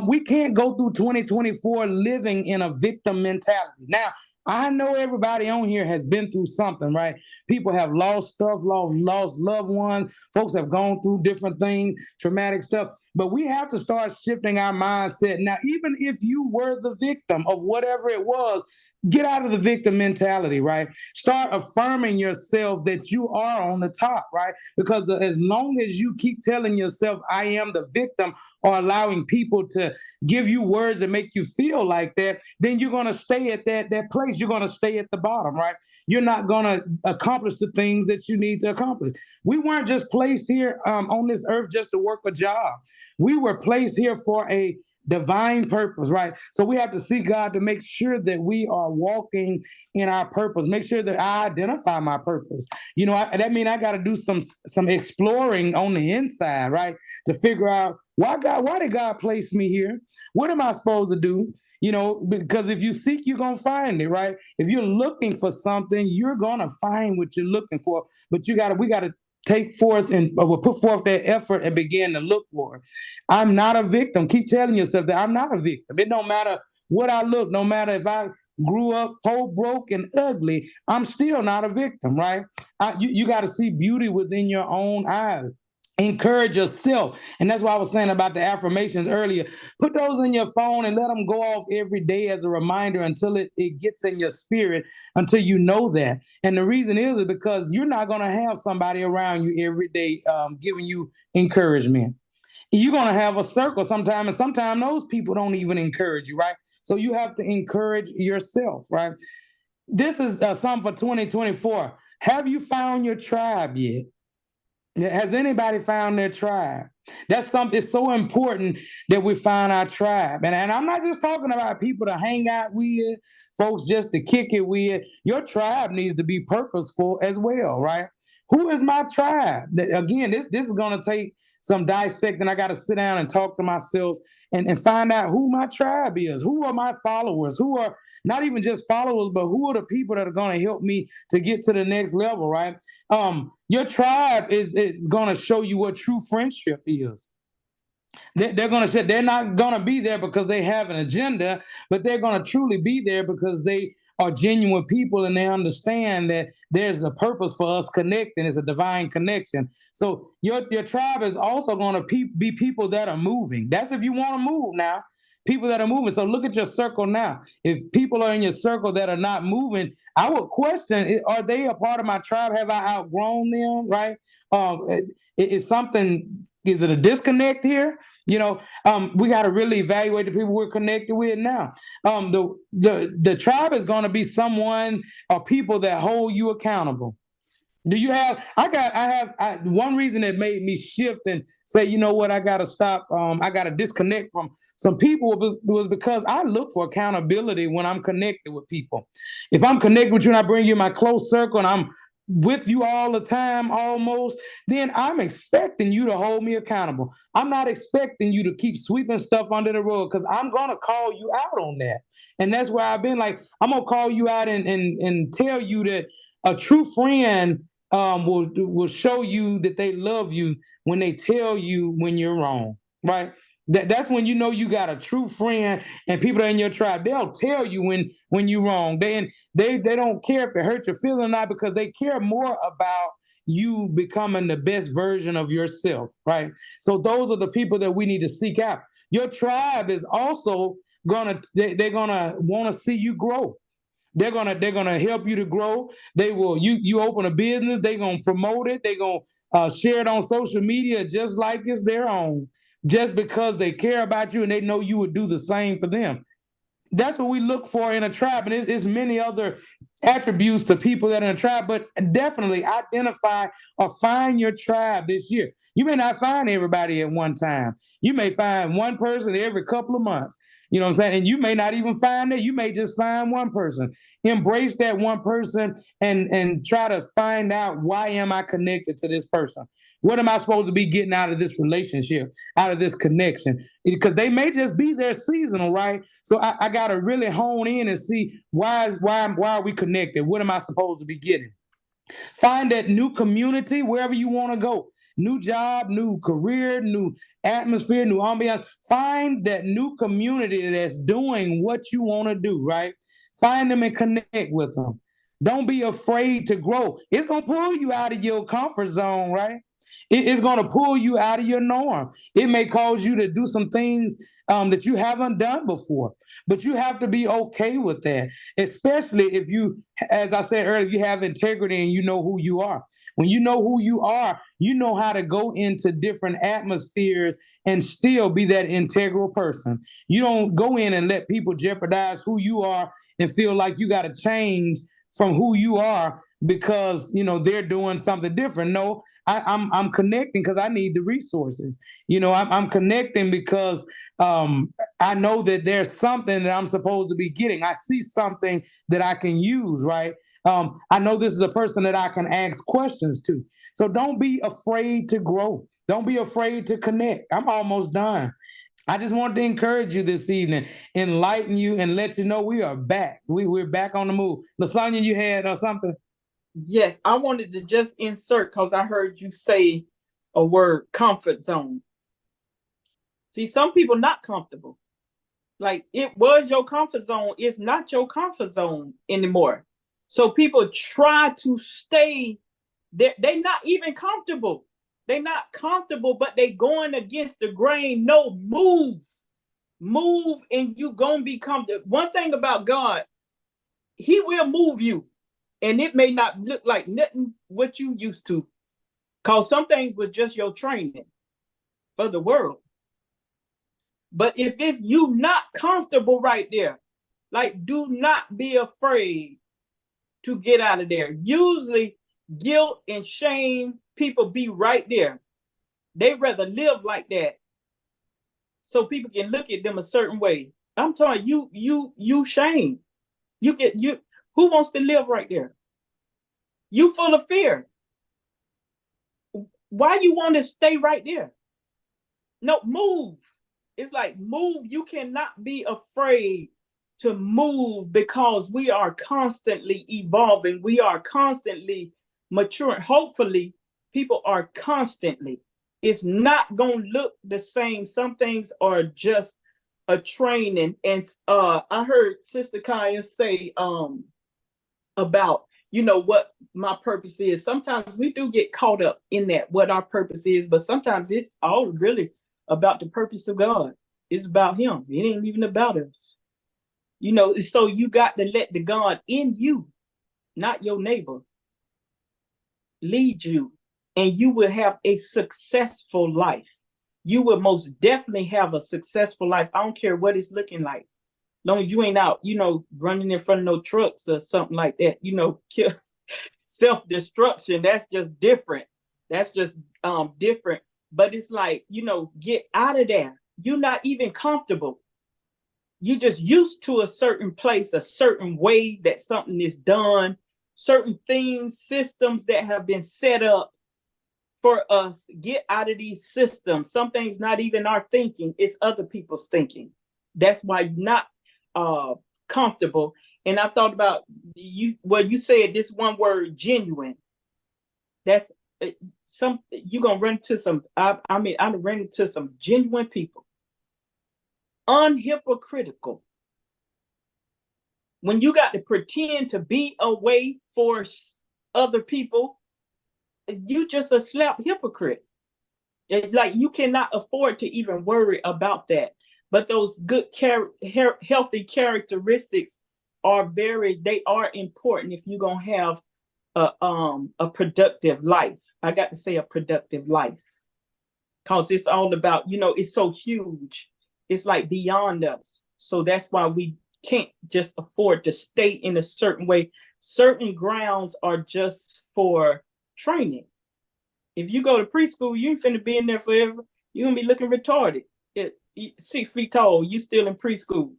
We can't go through 2024 living in a victim mentality. Now, I know everybody on here has been through something, right? People have lost stuff, lost loved ones. Folks have gone through different things, traumatic stuff. But we have to start shifting our mindset. Now, even if you were the victim of whatever it was, get out of the victim mentality, right? Start affirming yourself that you are on the top, right? Because as long as you keep telling yourself, I am the victim, or allowing people to give you words that make you feel like that, then you're going to stay at that place. You're going to stay at the bottom, right? You're not going to accomplish the things that you need to accomplish. We weren't just placed here on this earth just to work a job. We were placed here for a divine purpose, right? So we have to seek God to make sure that we are walking in our purpose. Make sure that I identify my purpose. That means I got to do some exploring on the inside, right? To figure out why did God place me here? What am I supposed to do? Because if you seek, you're going to find it, right? If you're looking for something, you're going to find what you're looking for. But we got to take forth and put forth that effort and begin to look for it. I'm not a victim. Keep telling yourself that I'm not a victim. It don't matter what I look, no matter if I grew up poor, broke, and ugly, I'm still not a victim, right? You got to see beauty within your own eyes. Encourage yourself. And that's why I was saying about the affirmations earlier. Put those in your phone and let them go off every day as a reminder until it gets in your spirit, until you know that. And the reason is because you're not going to have somebody around you every day giving you encouragement. You're going to have a circle sometime, and sometimes those people don't even encourage you, right? So you have to encourage yourself, right? This is something for 2024. Have you found your tribe yet? Has anybody found their tribe? That's something. It's so important that we find our tribe. And I'm not just talking about people to hang out with, folks just to kick it with. Your tribe needs to be purposeful as well, right? Who is my tribe? Again, this is going to take some dissecting. I got to sit down and talk to myself and find out who my tribe is. Who are my followers? Who are not even just followers, but who are the people that are going to help me to get to the next level, right? Your tribe is going to show you what true friendship is. They're going to say they're not going to be there because they have an agenda, but they're going to truly be there because they are genuine people and they understand that there's a purpose for us connecting. It's a divine connection. So your tribe is also going to be people that are moving. That's if you want to move now. People that are moving. So look at your circle now. If people are in your circle that are not moving, I would question: are they a part of my tribe? Have I outgrown them? Right? Is something? Is it a disconnect here? We got to really evaluate the people we're connected with now. The tribe is going to be someone or people that hold you accountable. Do you have? One reason that made me shift and say, you know what, I got to stop. I got to disconnect from some people was because I look for accountability when I'm connected with people. If I'm connected with you and I bring you in my close circle and I'm with you all the time almost, then I'm expecting you to hold me accountable. I'm not expecting you to keep sweeping stuff under the rug because I'm going to call you out on that. And that's where I've been like, I'm going to call you out and tell you that a true friend will show you that they love you when they tell you when you're wrong, right? That's when you know you got a true friend and people that are in your tribe. They'll tell you when you're wrong. They don't care if it hurts your feelings or not because they care more about you becoming the best version of yourself, right? So those are the people that we need to seek out. Your tribe is also they're gonna want to see you grow. They're gonna help you to grow. They will you open a business, they're gonna promote it, they're gonna share it on social media just like it's their own, just because they care about you and they know you would do the same for them. That's what we look for in a tribe. And it's many other attributes to people that are in a tribe, but definitely identify or find your tribe this year. You may not find everybody at one time. You may find one person every couple of months. You know what I'm saying? And you may not even find that. You may just find one person. Embrace that one person and try to find out, why am I connected to this person? What am I supposed to be getting out of this relationship, out of this connection? Because they may just be there seasonal, right? So I got to really hone in and see why are we connected? What am I supposed to be getting? Find that new community wherever you want to go. New job, new career, new atmosphere, new ambiance. Find that new community that's doing what you want to do, right? Find them and connect with them. Don't be afraid to grow. It's going to pull you out of your comfort zone, right? It's going to pull you out of your norm. It may cause you to do some things that you haven't done before, but you have to be okay with that, especially if you, as I said earlier, you have integrity and you know who you are. When you know who you are, you know how to go into different atmospheres and still be that integral person. You don't go in and let people jeopardize who you are and feel like you got to change from who you are because they're doing something different. No, I'm connecting because I need the resources. I'm connecting because I know that there's something that I'm supposed to be getting. I see something that I can use, right? I know this is a person that I can ask questions to. So don't be afraid to grow. Don't be afraid to connect. I'm almost done. I just wanted to encourage you this evening, enlighten you, and let you know we are back. We're back on the move. Lasagna, you had something? Yes, I wanted to just insert because I heard you say a word, comfort zone. See, some people not comfortable. Like it was your comfort zone. It's not your comfort zone anymore. So people try to stay there. They're not even comfortable. They're not comfortable, but they going against the grain. No, move, and you gonna be comfortable. One thing about God, He will move you, and it may not look like nothing what you used to, cause some things was just your training for the world. But if it's you not comfortable right there, like do not be afraid to get out of there. Usually guilt and shame, people be right there. They rather live like that so people can look at them a certain way. I'm telling you shame. You who wants to live right there? You full of fear. Why you want to stay right there? No, move. It's like move. You cannot be afraid to move because we are constantly evolving. We are constantly maturing. Hopefully, people are constantly. It's not going to look the same. Some things are just a training. And I heard Sister Kaya say about, what my purpose is. Sometimes we do get caught up in that, what our purpose is, but sometimes it's all really about the purpose of God. It's about him. It ain't even about us. So you got to let the God in you, not your neighbor, lead you, and you will have a successful life. You will most definitely have a successful life. I don't care what it's looking like. As long as you ain't out, running in front of no trucks or something like that, self-destruction, that's just different. That's just different. But it's like, get out of there. You're not even comfortable. You just used to a certain place, a certain way that something is done, certain things, systems that have been set up for us. Get out of these systems. Some things not even our thinking, it's other people's thinking. That's why you're not comfortable. And I thought about you said this one word, genuine. That's you're gonna run into some. I ran into some genuine people. Unhypocritical. When you got to pretend to be a way for other people, you just a slap hypocrite. Like, you cannot afford to even worry about that. But those good healthy characteristics they are important if you're gonna have a productive life. I got to say a productive life, because it's all about, it's so huge. It's like beyond us. So that's why we can't just afford to stay in a certain way. Certain grounds are just for training. If you go to preschool, you ain't finna be in there forever. You're gonna be looking retarded. 6 feet tall, you still in preschool.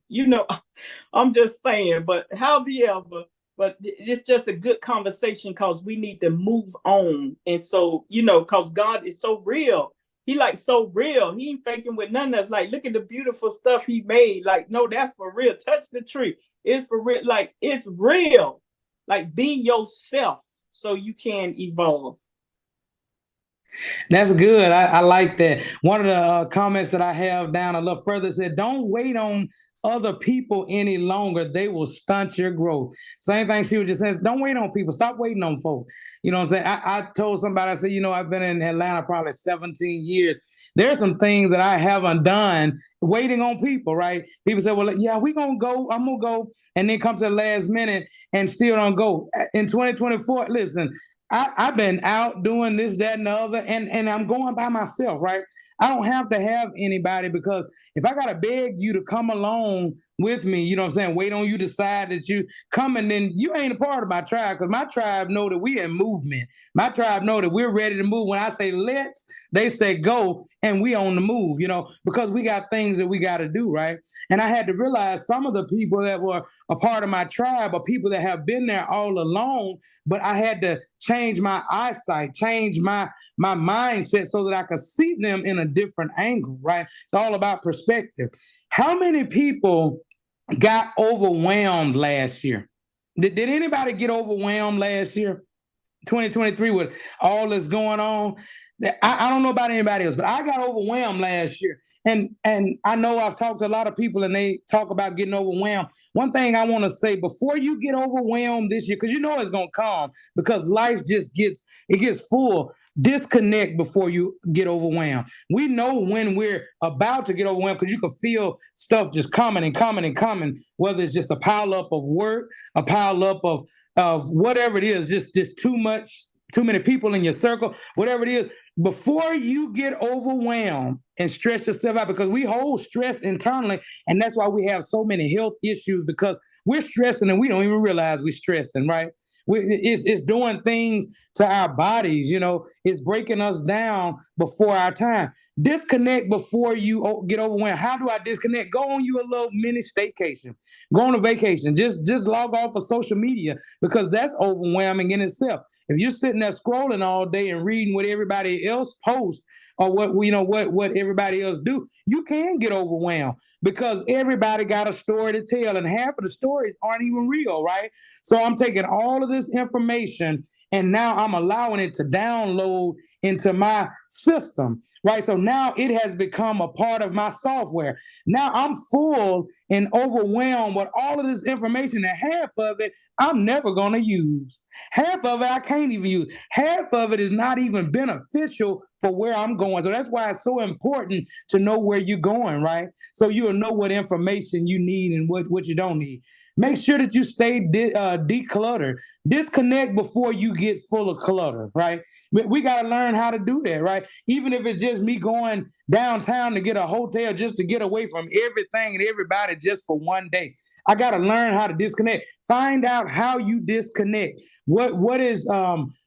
I'm just saying, but however, but it's just a good conversation, because we need to move on. And so, because God is so real. He like so real. He ain't faking with none of us. Like, look at the beautiful stuff he made. Like, no, that's for real. Touch the tree. It's for real. Like, it's real. Like, be yourself so you can evolve. That's good. I like that. One of the comments that I have down a little further said, don't wait on other people any longer. They will stunt your growth. Same thing she was just saying. Don't wait on people. Stop waiting on folks. You know what I'm saying? I told somebody, I said, I've been in Atlanta probably 17 years. There's some things that I haven't done waiting on people, right? People say, well, yeah, we're going to go. I'm going to go. And then come to the last minute and still don't go. In 2024, listen, I've been out doing this, that, and the other, and I'm going by myself, right? I don't have to have anybody, because if I got to beg you to come along with me, you know what I'm saying, wait on you to decide that you come, and then you ain't a part of my tribe, because my tribe know that we in movement. My tribe know that we're ready to move. When I say let's, they say go, and we on the move, because we got things that we got to do, right? And I had to realize some of the people that were a part of my tribe are people that have been there all along, but I had to change my eyesight, change my mindset so that I could see them in a different angle, right? It's all about perspective. How many people got overwhelmed last year? Did anybody get overwhelmed last year? 2023, with all that's going on. I don't know about anybody else, but I got overwhelmed last year. And I know I've talked to a lot of people, and they talk about getting overwhelmed. One thing I want to say, before you get overwhelmed this year, because it's going to come, because life just gets full. Disconnect before you get overwhelmed. We know when we're about to get overwhelmed, because you can feel stuff just coming and coming and coming, whether it's just a pile up of work, a pile up of whatever it is, just too many people in your circle, whatever it is. Before you get overwhelmed and stress yourself out, because we hold stress internally, and that's why we have so many health issues, because we're stressing and we don't even realize we're stressing, right? It's doing things to our bodies, it's breaking us down before our time. Disconnect before you get overwhelmed. How do I disconnect? Go on you a little mini staycation. Go on a vacation. Just log off of social media, because that's overwhelming in itself. If you're sitting there scrolling all day and reading what everybody else posts, or what everybody else do, you can get overwhelmed because everybody got a story to tell, and half of the stories aren't even real, right? So I'm taking all of this information and now I'm allowing it to download into my system, right? So now it has become a part of my software. Now I'm full and overwhelmed with all of this information, and half of it I'm never going to use. Half of it I can't even use. Half of it is not even beneficial for where I'm going. So that's why it's so important to know where you're going, right? So you'll know what information you need and what you don't need. Make sure that you stay decluttered. Disconnect before you get full of clutter, right? We got to learn how to do that, right? Even if it's just me going downtown to get a hotel just to get away from everything and everybody just for one day. I got to learn how to disconnect. Find out how you disconnect. What is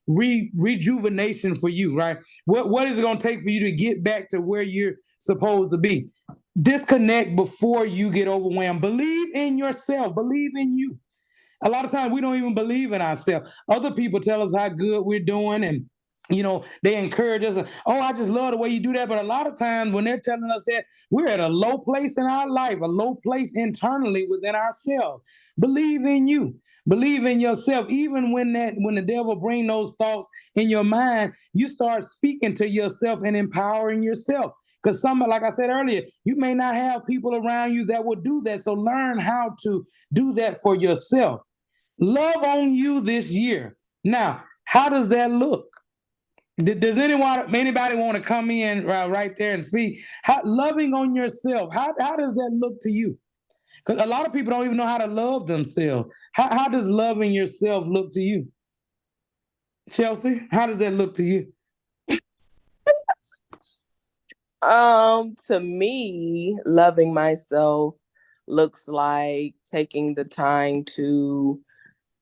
rejuvenation for you, right? What is it going to take for you to get back to where you're supposed to be? Disconnect before you get overwhelmed. Believe in yourself. Believe in you. A lot of times we don't even believe in ourselves. Other people tell us how good we're doing, and they encourage us. Oh, I just love the way you do that. But a lot of times when they're telling us that, we're at a low place in our life, a low place internally within ourselves. Believe in you. Believe in yourself. Even when the devil bring those thoughts in your mind, you start speaking to yourself and empowering yourself. Because like I said earlier, you may not have people around you that will do that. So learn how to do that for yourself. Love on you this year. Now, how does that look? Does anybody want to come in right there and speak? Loving on yourself, how does that look to you? Because a lot of people don't even know how to love themselves. How does loving yourself look to you? Chelsea, how does that look to you? To me, loving myself looks like taking the time to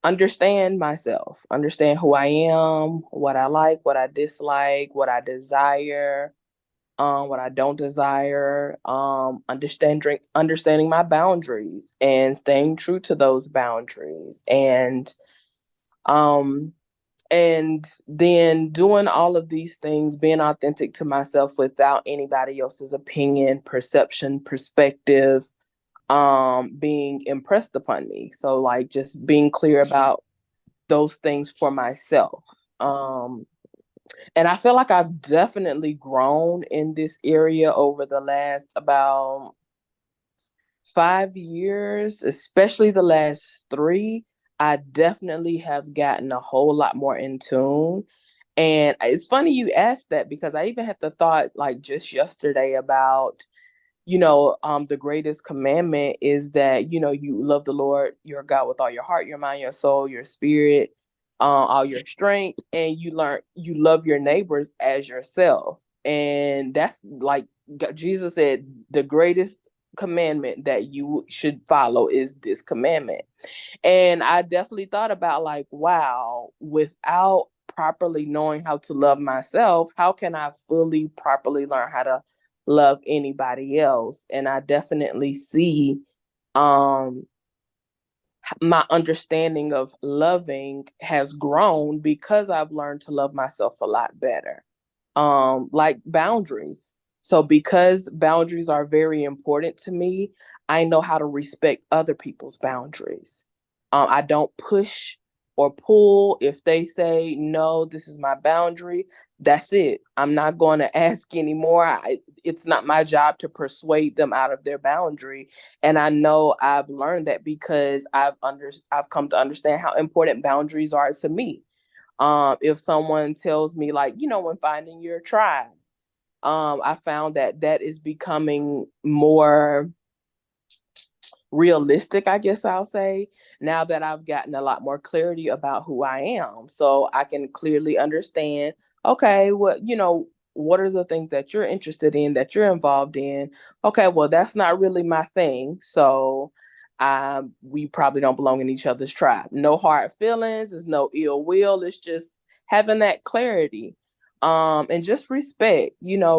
understand myself, understand who I am, what I like, what I dislike, what I desire, what I don't desire, understanding my boundaries and staying true to those boundaries, um and then doing all of these things, being authentic to myself without anybody else's opinion, perception, perspective, being impressed upon me. So like just being clear about those things for myself. And I feel like I've definitely grown in this area over the last about 5 years, especially the last 3. I definitely have gotten a whole lot more in tune. And it's funny you asked that because I even had the thought like just yesterday about, the greatest commandment is that, you love the Lord your God with all your heart, your mind, your soul, your spirit, all your strength, and you love your neighbors as yourself. And that's like Jesus said, the greatest commandment that you should follow is this commandment. And I definitely thought about like, wow, without properly knowing how to love myself, how can I fully properly learn how to love anybody else? And I definitely see um my understanding of loving has grown because I've learned to love myself a lot better. Like boundaries. So because boundaries are very important to me, I know how to respect other people's boundaries. I don't push or pull. If they say no, this is my boundary, that's it. I'm not going to ask anymore. It's not my job to persuade them out of their boundary. And I know I've learned that because I've come to understand how important boundaries are to me. If someone tells me like, when finding your tribe, I found that is becoming more realistic, I guess I'll say, now that I've gotten a lot more clarity about who I am. So I can clearly understand, okay, what are the things that you're interested in, that you're involved in? Okay, well, that's not really my thing. So we probably don't belong in each other's tribe. No hard feelings, there's no ill will. It's just having that clarity. And just respect,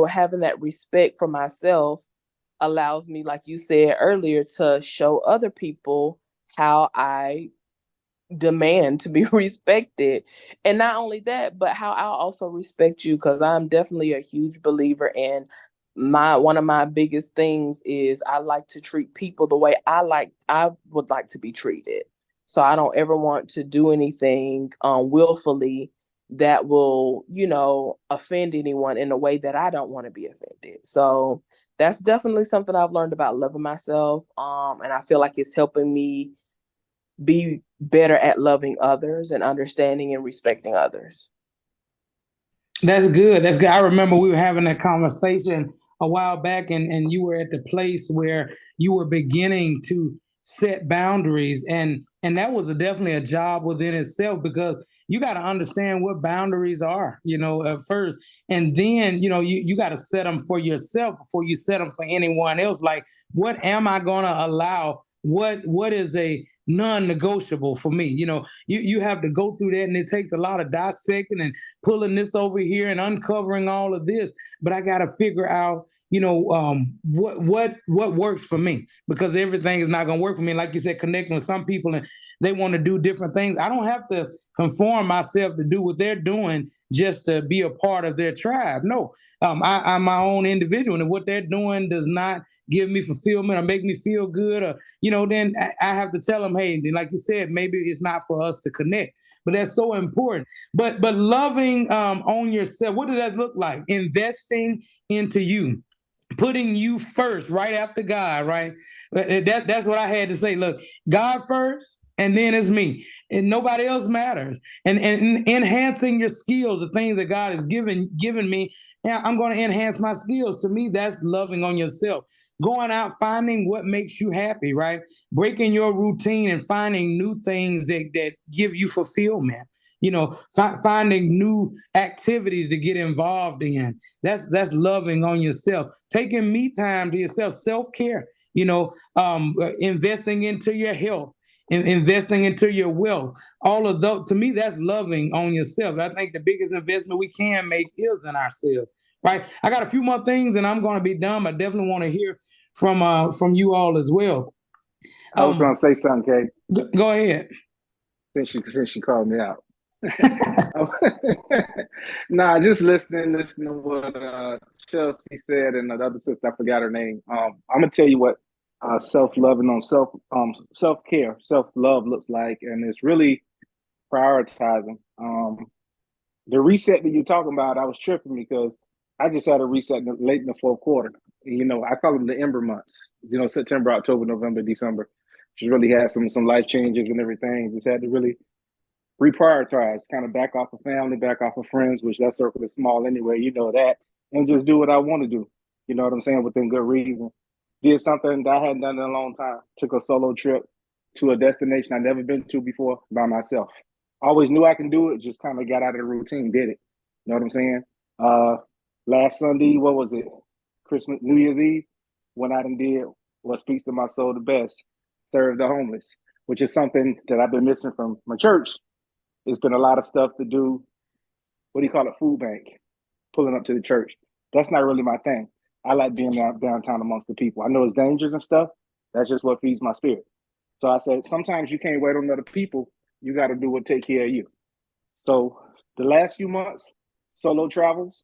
having that respect for myself allows me, like you said earlier, to show other people how I demand to be respected. And not only that, but how I'll also respect you, because I'm definitely a huge believer in one of my biggest things is I like to treat people the way I would like to be treated. So I don't ever want to do anything willfully that will, offend anyone in a way that I don't want to be offended. So that's definitely something I've learned about loving myself. And I feel like it's helping me be better at loving others and understanding and respecting others. That's good. That's good. I remember we were having that conversation a while back, and you were at the place where you were beginning to set boundaries, and that was definitely a job within itself, because you got to understand what boundaries are, at first, and then you got to set them for yourself before you set them for anyone else. Like, what am I going to allow? What is a non-negotiable for me? You have to go through that, and it takes a lot of dissecting and pulling this over here and uncovering all of this. But I got to figure out, what works for me, because everything is not going to work for me. Like you said, connecting with some people and they want to do different things. I don't have to conform myself to do what they're doing just to be a part of their tribe. No, I'm my own individual, and what they're doing does not give me fulfillment or make me feel good, or then I have to tell them, hey, like you said, maybe it's not for us to connect. But that's so important. But loving on yourself, what does that look like? Investing into you, putting you first, right after God, right? That's what I had to say. Look, God first, and then it's me, and nobody else matters. And enhancing your skills, the things that God has given me, yeah, I'm going to enhance my skills. To me, that's loving on yourself. Going out, finding what makes you happy, right? Breaking your routine and finding new things that give you fulfillment. Finding new activities to get involved in. That's loving on yourself. Taking me time to yourself, self-care. Investing into your health, investing into your wealth. All of those, to me, that's loving on yourself. I think the biggest investment we can make is in ourselves. Right. I got a few more things, and I'm going to be done. I definitely want to hear from you all as well. I was going to say something, Kay. Go ahead. Since she called me out. Nah, just listening to what Chelsea said, and the other sister, I forgot her name. I'm gonna tell you what self-loving on self-care, self-love looks like, and it's really prioritizing. The reset that you're talking about, I was tripping because I just had a reset late in the fourth quarter. I call them the Ember months. September, October, November, December. Just really had some life changes and everything. Just had to really reprioritize, kind of back off of family, back off of friends, which that circle is small anyway, that, and just do what I want to do. You know what I'm saying? Within good reason. Did something that I hadn't done in a long time. Took a solo trip to a destination I'd never been to before by myself. Always knew I can do it, just kind of got out of the routine, did it. You know what I'm saying? Last Sunday, what was it? New Year's Eve, went out and did what speaks to my soul the best, serve the homeless, which is something that I've been missing from my church. It's been a lot of stuff to do. What do you call it? Food bank, pulling up to the church. That's not really my thing. I like being downtown amongst the people. I know it's dangerous and stuff. That's just what feeds my spirit. So I said, sometimes you can't wait on other people. You got to do what take care of you. So the last few months, solo travels,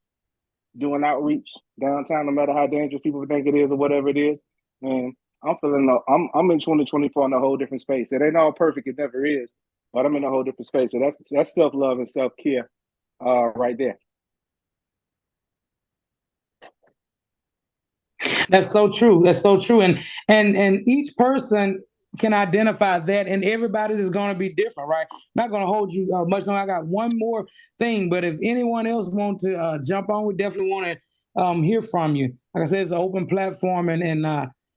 doing outreach downtown, no matter how dangerous people think it is or whatever it is. And I'm I'm in 2024 in a whole different space. It ain't all perfect. It never is. But I'm in a whole different space. So that's self-love and self-care right there. That's so true. That's so true. And each person can identify that, and everybody's is going to be different, right? Not going to hold you much longer. I got one more thing, but if anyone else wants to jump on, we definitely want to hear from you. Like I said, it's an open platform, and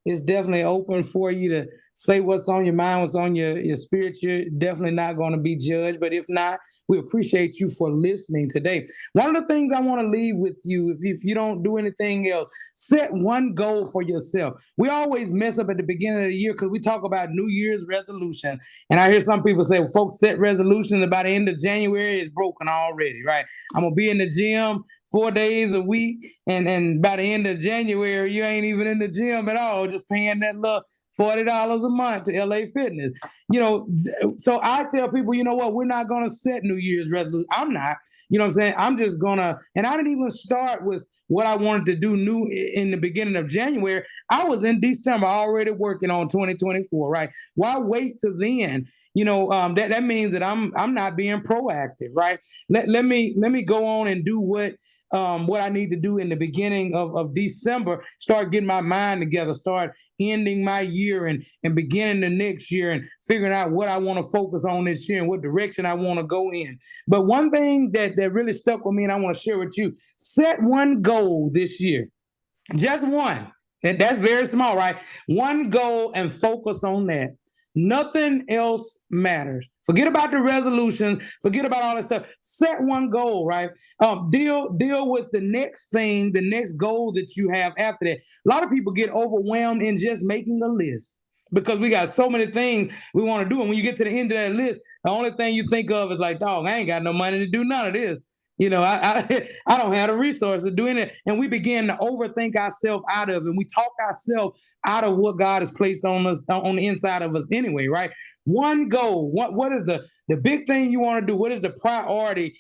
it's definitely open for you to say what's on your mind, what's on your spirit. You're definitely not going to be judged. But if not, we appreciate you for listening today. One of the things I want to leave with you, if you don't do anything else, set one goal for yourself. We always mess up at the beginning of the year because we talk about New Year's resolution. And I hear some people say, well, folks set resolutions, and by the end of January, it's broken already, right? I'm going to be in the gym 4 days a week, and by the end of January, you ain't even in the gym at all, just paying that little $40 a month to LA Fitness. You know, so I tell people, you know what, we're not going to set New Year's resolutions. I'm not, you know what I'm saying? I'm just going to, and I didn't even start with what I wanted to do new in the beginning of January. I was in December already working on 2024, right? Why wait till then? You know, that means that I'm not being proactive, right? Let me go on and do what I need to do in the beginning of December. Start getting my mind together. Start ending my year and beginning the next year and figuring out what I want to focus on this year and what direction I want to go in. But one thing that really stuck with me and I want to share with you: set one goal this year, just one. And that's very small, right? One goal and focus on that. Nothing else matters. Forget about the resolutions. Forget about all that stuff. Set one goal, right? Deal with the next thing, the next goal that you have after that. A lot of people get overwhelmed in just making a list because we got so many things we want to do. And when you get to the end of that list, the only thing you think of is like, dog, I ain't got no money to do none of this. You know, I don't have the resources to do it. And we begin to overthink ourselves out of it. And we talk ourselves out of what God has placed on us, on the inside of us anyway, right? One goal. What is the big thing you want to do? What is the priority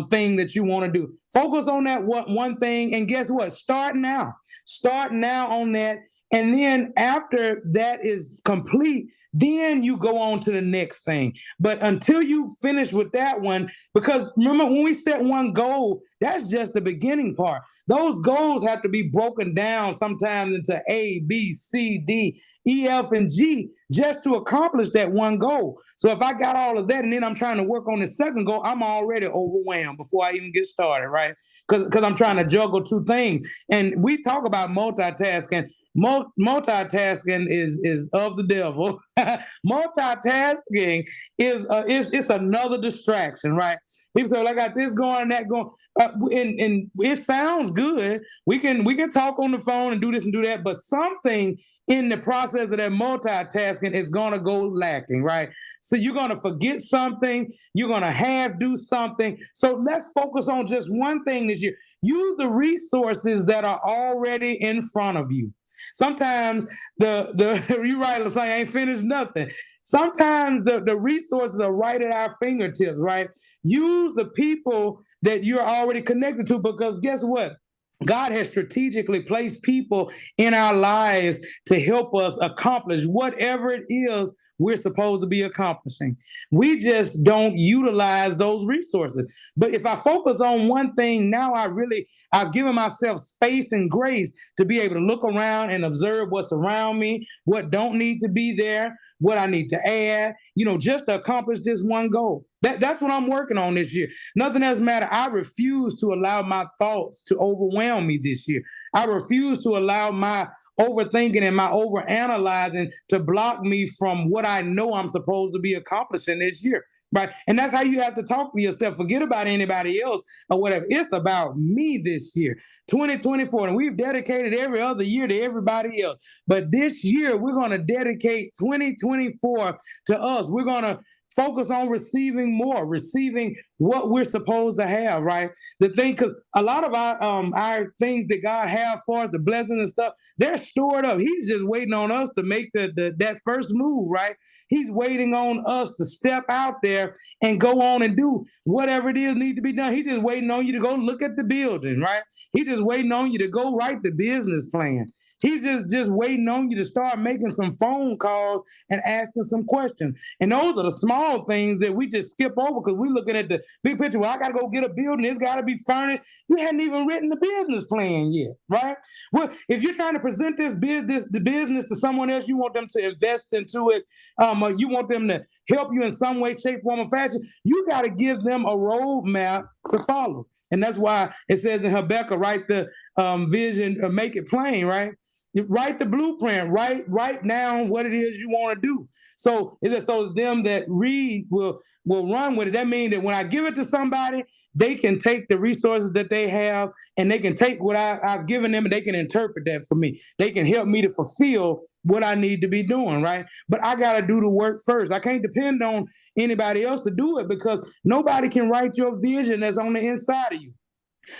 thing that you want to do? Focus on that one thing. And guess what? Start now. Start now on that. And then after that is complete, then you go on to the next thing. But until you finish with that one, because remember when we set one goal, that's just the beginning part. Those goals have to be broken down sometimes into A, B, C, D, E, F, and G just to accomplish that one goal. So if I got all of that and then I'm trying to work on the second goal, I'm already overwhelmed before I even get started, right? Because I'm trying to juggle two things. And we talk about multitasking. Multitasking is of the devil. Multitasking is it's another distraction, right? People say, well, I got this going, that going, and it sounds good. We can talk on the phone and do this and do that, but something in the process of that multitasking is going to go lacking, right? So you're going to forget something. You're going to have do something. So let's focus on just one thing this year. Use the resources that are already in front of you. Sometimes you right, I ain't finished nothing. Sometimes the resources are right at our fingertips, right? Use the people that you're already connected to, because guess what? God has strategically placed people in our lives to help us accomplish whatever it is we're supposed to be accomplishing. We just don't utilize those resources. But if I focus on one thing, now I've given myself space and grace to be able to look around and observe what's around me, what don't need to be there, what I need to add, just to accomplish this one goal. That's what I'm working on this year. Nothing else matters. I refuse to allow my thoughts to overwhelm me this year. I refuse to allow my overthinking and my overanalyzing to block me from what I know I'm supposed to be accomplishing this year. Right. And that's how you have to talk to yourself. Forget about anybody else or whatever. It's about me this year, 2024. And we've dedicated every other year to everybody else. But this year, we're going to dedicate 2024 to us. We're going to focus on receiving more, receiving what we're supposed to have, right? The thing, because a lot of our things that God have for us, the blessings and stuff, they're stored up. He's just waiting on us to make that first move, right? He's waiting on us to step out there and go on and do whatever it is need to be done. He's just waiting on you to go look at the building, right? He's just waiting on you to go write the business plan. He's just waiting on you to start making some phone calls and asking some questions. And those are the small things that we just skip over because we're looking at the big picture. Well, I got to go get a building. It's got to be furnished. You hadn't even written the business plan yet, right? Well, if you're trying to present the business to someone else, you want them to invest into it, or you want them to help you in some way, shape, form, or fashion, you got to give them a roadmap to follow. And that's why it says in Habakkuk, write the vision, make it plain, right? You write the blueprint, write down what it is you want to do. So them that read will run with it. That means that when I give it to somebody, they can take the resources that they have and they can take what I've given them and they can interpret that for me. They can help me to fulfill what I need to be doing, right? But I got to do the work first. I can't depend on anybody else to do it because nobody can write your vision that's on the inside of you.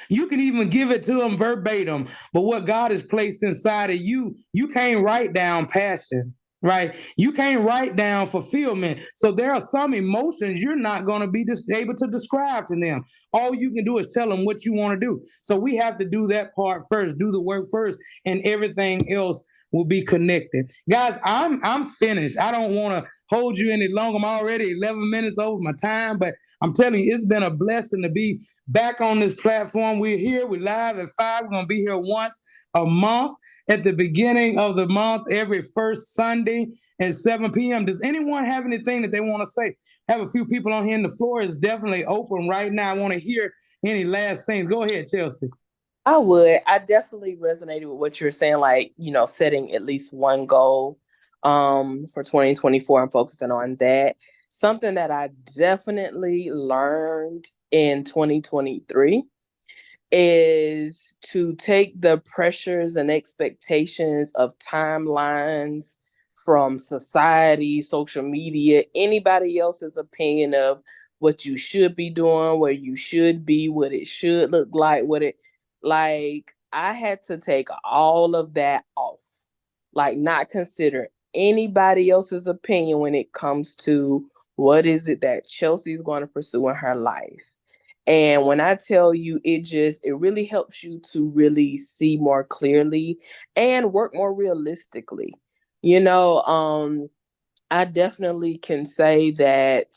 You can even give it to them verbatim, but what God has placed inside of you, you can't write down passion. right? You can't write down fulfillment. So there are some emotions you're not going to be able to describe to them. All you can do is tell them what you want to do. So we have to do that part first, do the work first, and everything else will be connected. Guys, I'm finished. I don't want to hold you any longer. I'm already 11 minutes over my time, but I'm telling you, it's been a blessing to be back on this platform. We're here. We're live at 5. We're going to be here once a month at the beginning of the month, every first Sunday at 7 p.m. Does anyone have anything that they want to say? I have a few people on here, and the floor is definitely open right now. I want to hear any last things. Go ahead, Chelsea. I would. I definitely resonated with what you're saying, like, setting at least one goal for 2024 and focusing on that. Something that I definitely learned in 2023 is to take the pressures and expectations of timelines from society, social media, anybody else's opinion of what you should be doing, where you should be, what it should look like. I had to take all of that off, like not consider anybody else's opinion when it comes to what is it that Chelsea's going to pursue in her life. And when I tell you, it really helps you to really see more clearly and work more realistically. I definitely can say that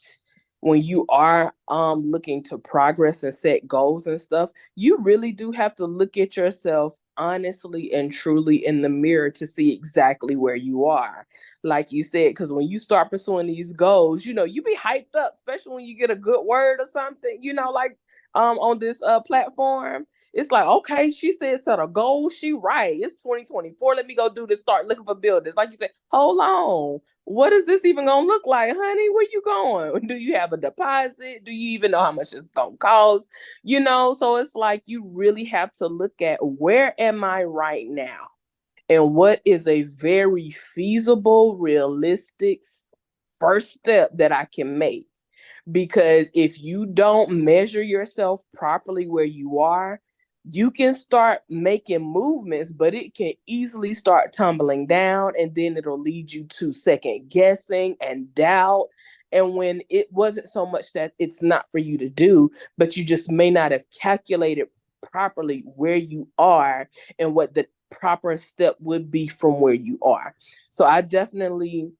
when you are looking to progress and set goals and stuff, you really do have to look at yourself honestly and truly in the mirror to see exactly where you are. Like you said, because when you start pursuing these goals, you be hyped up, especially when you get a good word or something, like on this platform. It's like, okay, she said set a goal. She right. It's 2024. Let me go do this. Start looking for buildings. Like you said, hold on. What is this even gonna look like, honey? Where you going? Do you have a deposit? Do you even know how much it's gonna cost? So it's like you really have to look at where am I right now? And what is a very feasible, realistic first step that I can make? Because if you don't measure yourself properly where you are, you can start making movements, but it can easily start tumbling down, and then it'll lead you to second guessing and doubt. And when it wasn't so much that it's not for you to do, but you just may not have calculated properly where you are and what the proper step would be from where you are. So I definitely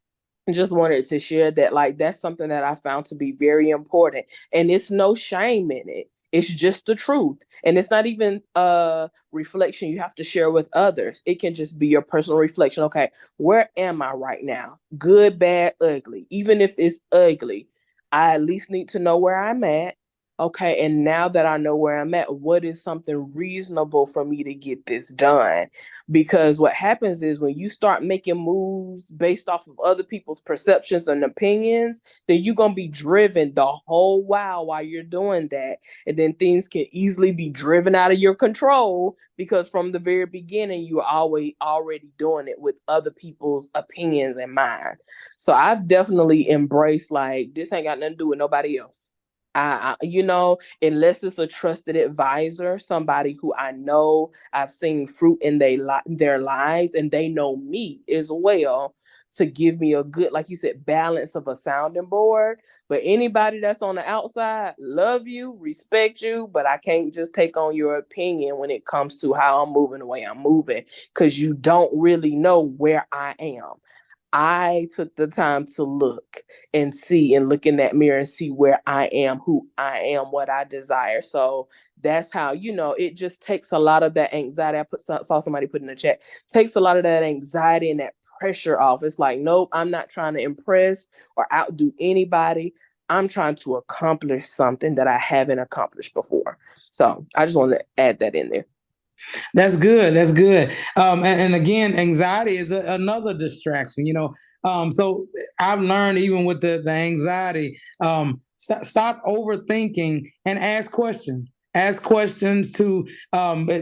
just wanted to share that, like, that's something that I found to be very important, and it's no shame in it. It's just the truth, and it's not even a reflection you have to share with others. It can just be your personal reflection. Okay, where am I right now? Good, bad, ugly. Even if it's ugly, I at least need to know where I'm at. Okay, and now that I know where I'm at, what is something reasonable for me to get this done? Because what happens is when you start making moves based off of other people's perceptions and opinions, then you're going to be driven the whole while you're doing that. And then things can easily be driven out of your control because from the very beginning, you were always already doing it with other people's opinions in mind. So I've definitely embraced, like, this ain't got nothing to do with nobody else. Unless it's a trusted advisor, somebody who I know I've seen fruit in their lives and they know me as well, to give me a good, like you said, balance of a sounding board. But anybody that's on the outside, love you, respect you, but I can't just take on your opinion when it comes to how I'm moving the way I'm moving, because you don't really know where I am. I took the time to look and see and look in that mirror and see where I am, who I am, what I desire. So that's how, it just takes a lot of that anxiety. Saw somebody put in the chat, takes a lot of that anxiety and that pressure off. It's like, nope, I'm not trying to impress or outdo anybody. I'm trying to accomplish something that I haven't accomplished before. So I just wanted to add that in there. That's good. That's good. And again, anxiety is another distraction. So I've learned even with the anxiety, stop overthinking and ask questions. Ask questions to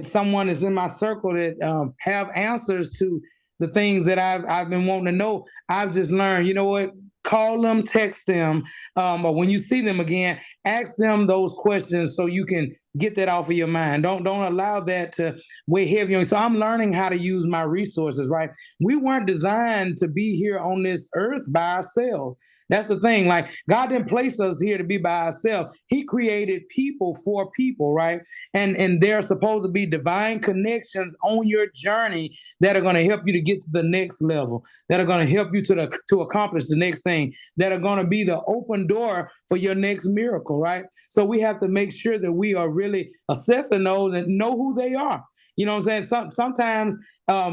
someone that's in my circle that have answers to the things that I've been wanting to know. I've just learned, you know what? Call them, text them, or when you see them again, ask them those questions so you can get that off of your mind. Don't allow that to weigh heavy on you. So I'm learning how to use my resources, right? We weren't designed to be here on this earth by ourselves. That's the thing. Like, God didn't place us here to be by ourselves. He created people for people, right? And there are supposed to be divine connections on your journey that are going to help you to get to the next level, that are going to help you to accomplish the next thing, that are going to be the open door for your next miracle, right? So we have to make sure that we are really assessing those and know who they are. You know what I'm saying? Sometimes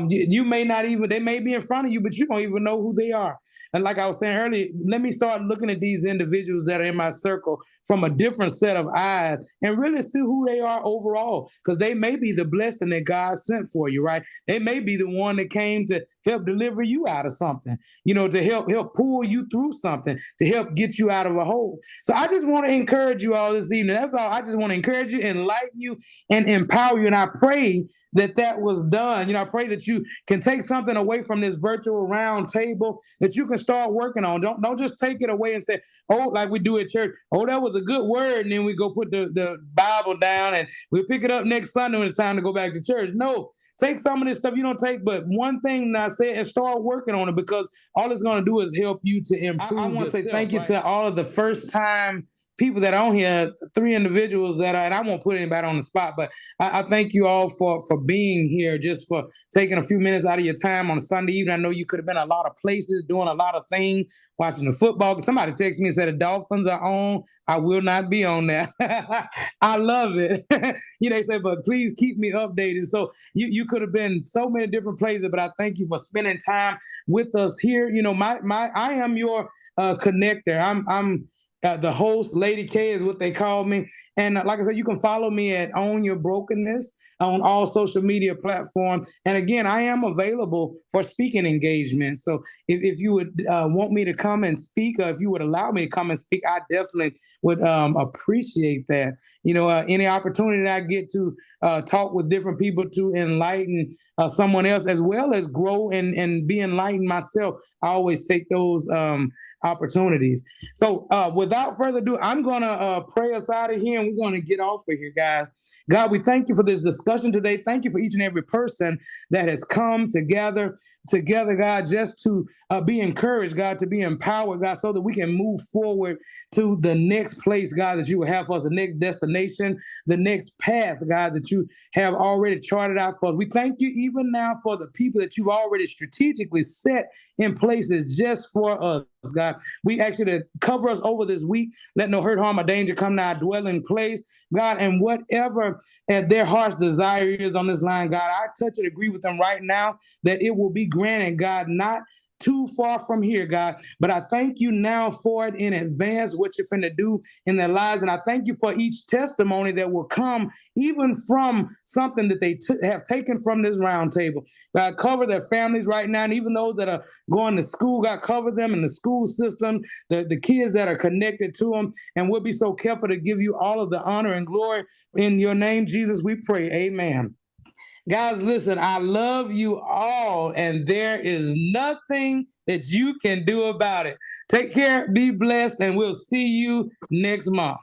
you may not even, they may be in front of you, but you don't even know who they are. And like I was saying earlier, let me start looking at these individuals that are in my circle from a different set of eyes and really see who they are overall, because they may be the blessing that God sent for you, right? They may be the one that came to help deliver you out of something, you know, to help pull you through something, to help get you out of a hole. So I just want to encourage you all this evening. That's all. I just want to encourage you, enlighten you, and empower you. And I pray that was done. You know, I pray that you can take something away from this virtual round table that you can start working on. Don't just take it away and say, oh, like we do at church, oh, that was a good word, and then we go put the Bible down and we'll pick it up next Sunday when it's time to go back to church. No, take some of this stuff you don't take, but one thing that I said, and start working on it, because all it's going to do is help you to improve. I want to say thank you to all of the first time people that are on here, 3 individuals that are, and I won't put anybody on the spot, but I thank you all for being here, just for taking a few minutes out of your time on a Sunday evening. I know you could have been a lot of places, doing a lot of things, watching the football. Somebody texted me and said the Dolphins are on. I will not be on there. I love it. You know, they said, but please keep me updated. So you could have been so many different places, but I thank you for spending time with us here. You know, I am your connector. I'm the host, Lady K is what they call me. And like I said, you can follow me at Own Your Brokenness on all social media platforms. And again, I am available for speaking engagements. So if you would want me to come and speak, or if you would allow me to come and speak, I definitely would appreciate that. You know, any opportunity that I get to talk with different people to enlighten someone else, as well as grow and be enlightened myself, I always take those opportunities. So without further ado, I'm going to pray us out of here, and we're going to get off of here, guys. God, we thank you for this discussion today. Thank you for each and every person that has come together, God, just to be encouraged, God, to be empowered, God, so that we can move forward to the next place, God, that you will have for us, the next destination, the next path, God, that you have already charted out for us. We thank you even now for the people that you've already strategically set in places just for us, God. We ask you to cover us over this week. Let no hurt, harm, or danger come to our dwelling place, God. And whatever their heart's desire is on this line, God, I touch and agree with them right now that it will be granted, God, not too far from here, God. But I thank you now for it in advance, what you're finna do in their lives. And I thank you for each testimony that will come even from something that they have taken from this round table. God, cover their families right now. And even those that are going to school, God, cover them in the school system, the kids that are connected to them. And we'll be so careful to give you all of the honor and glory. In your name, Jesus, we pray. Amen. Guys, listen, I love you all, and there is nothing that you can do about it. Take care, be blessed, and we'll see you next month.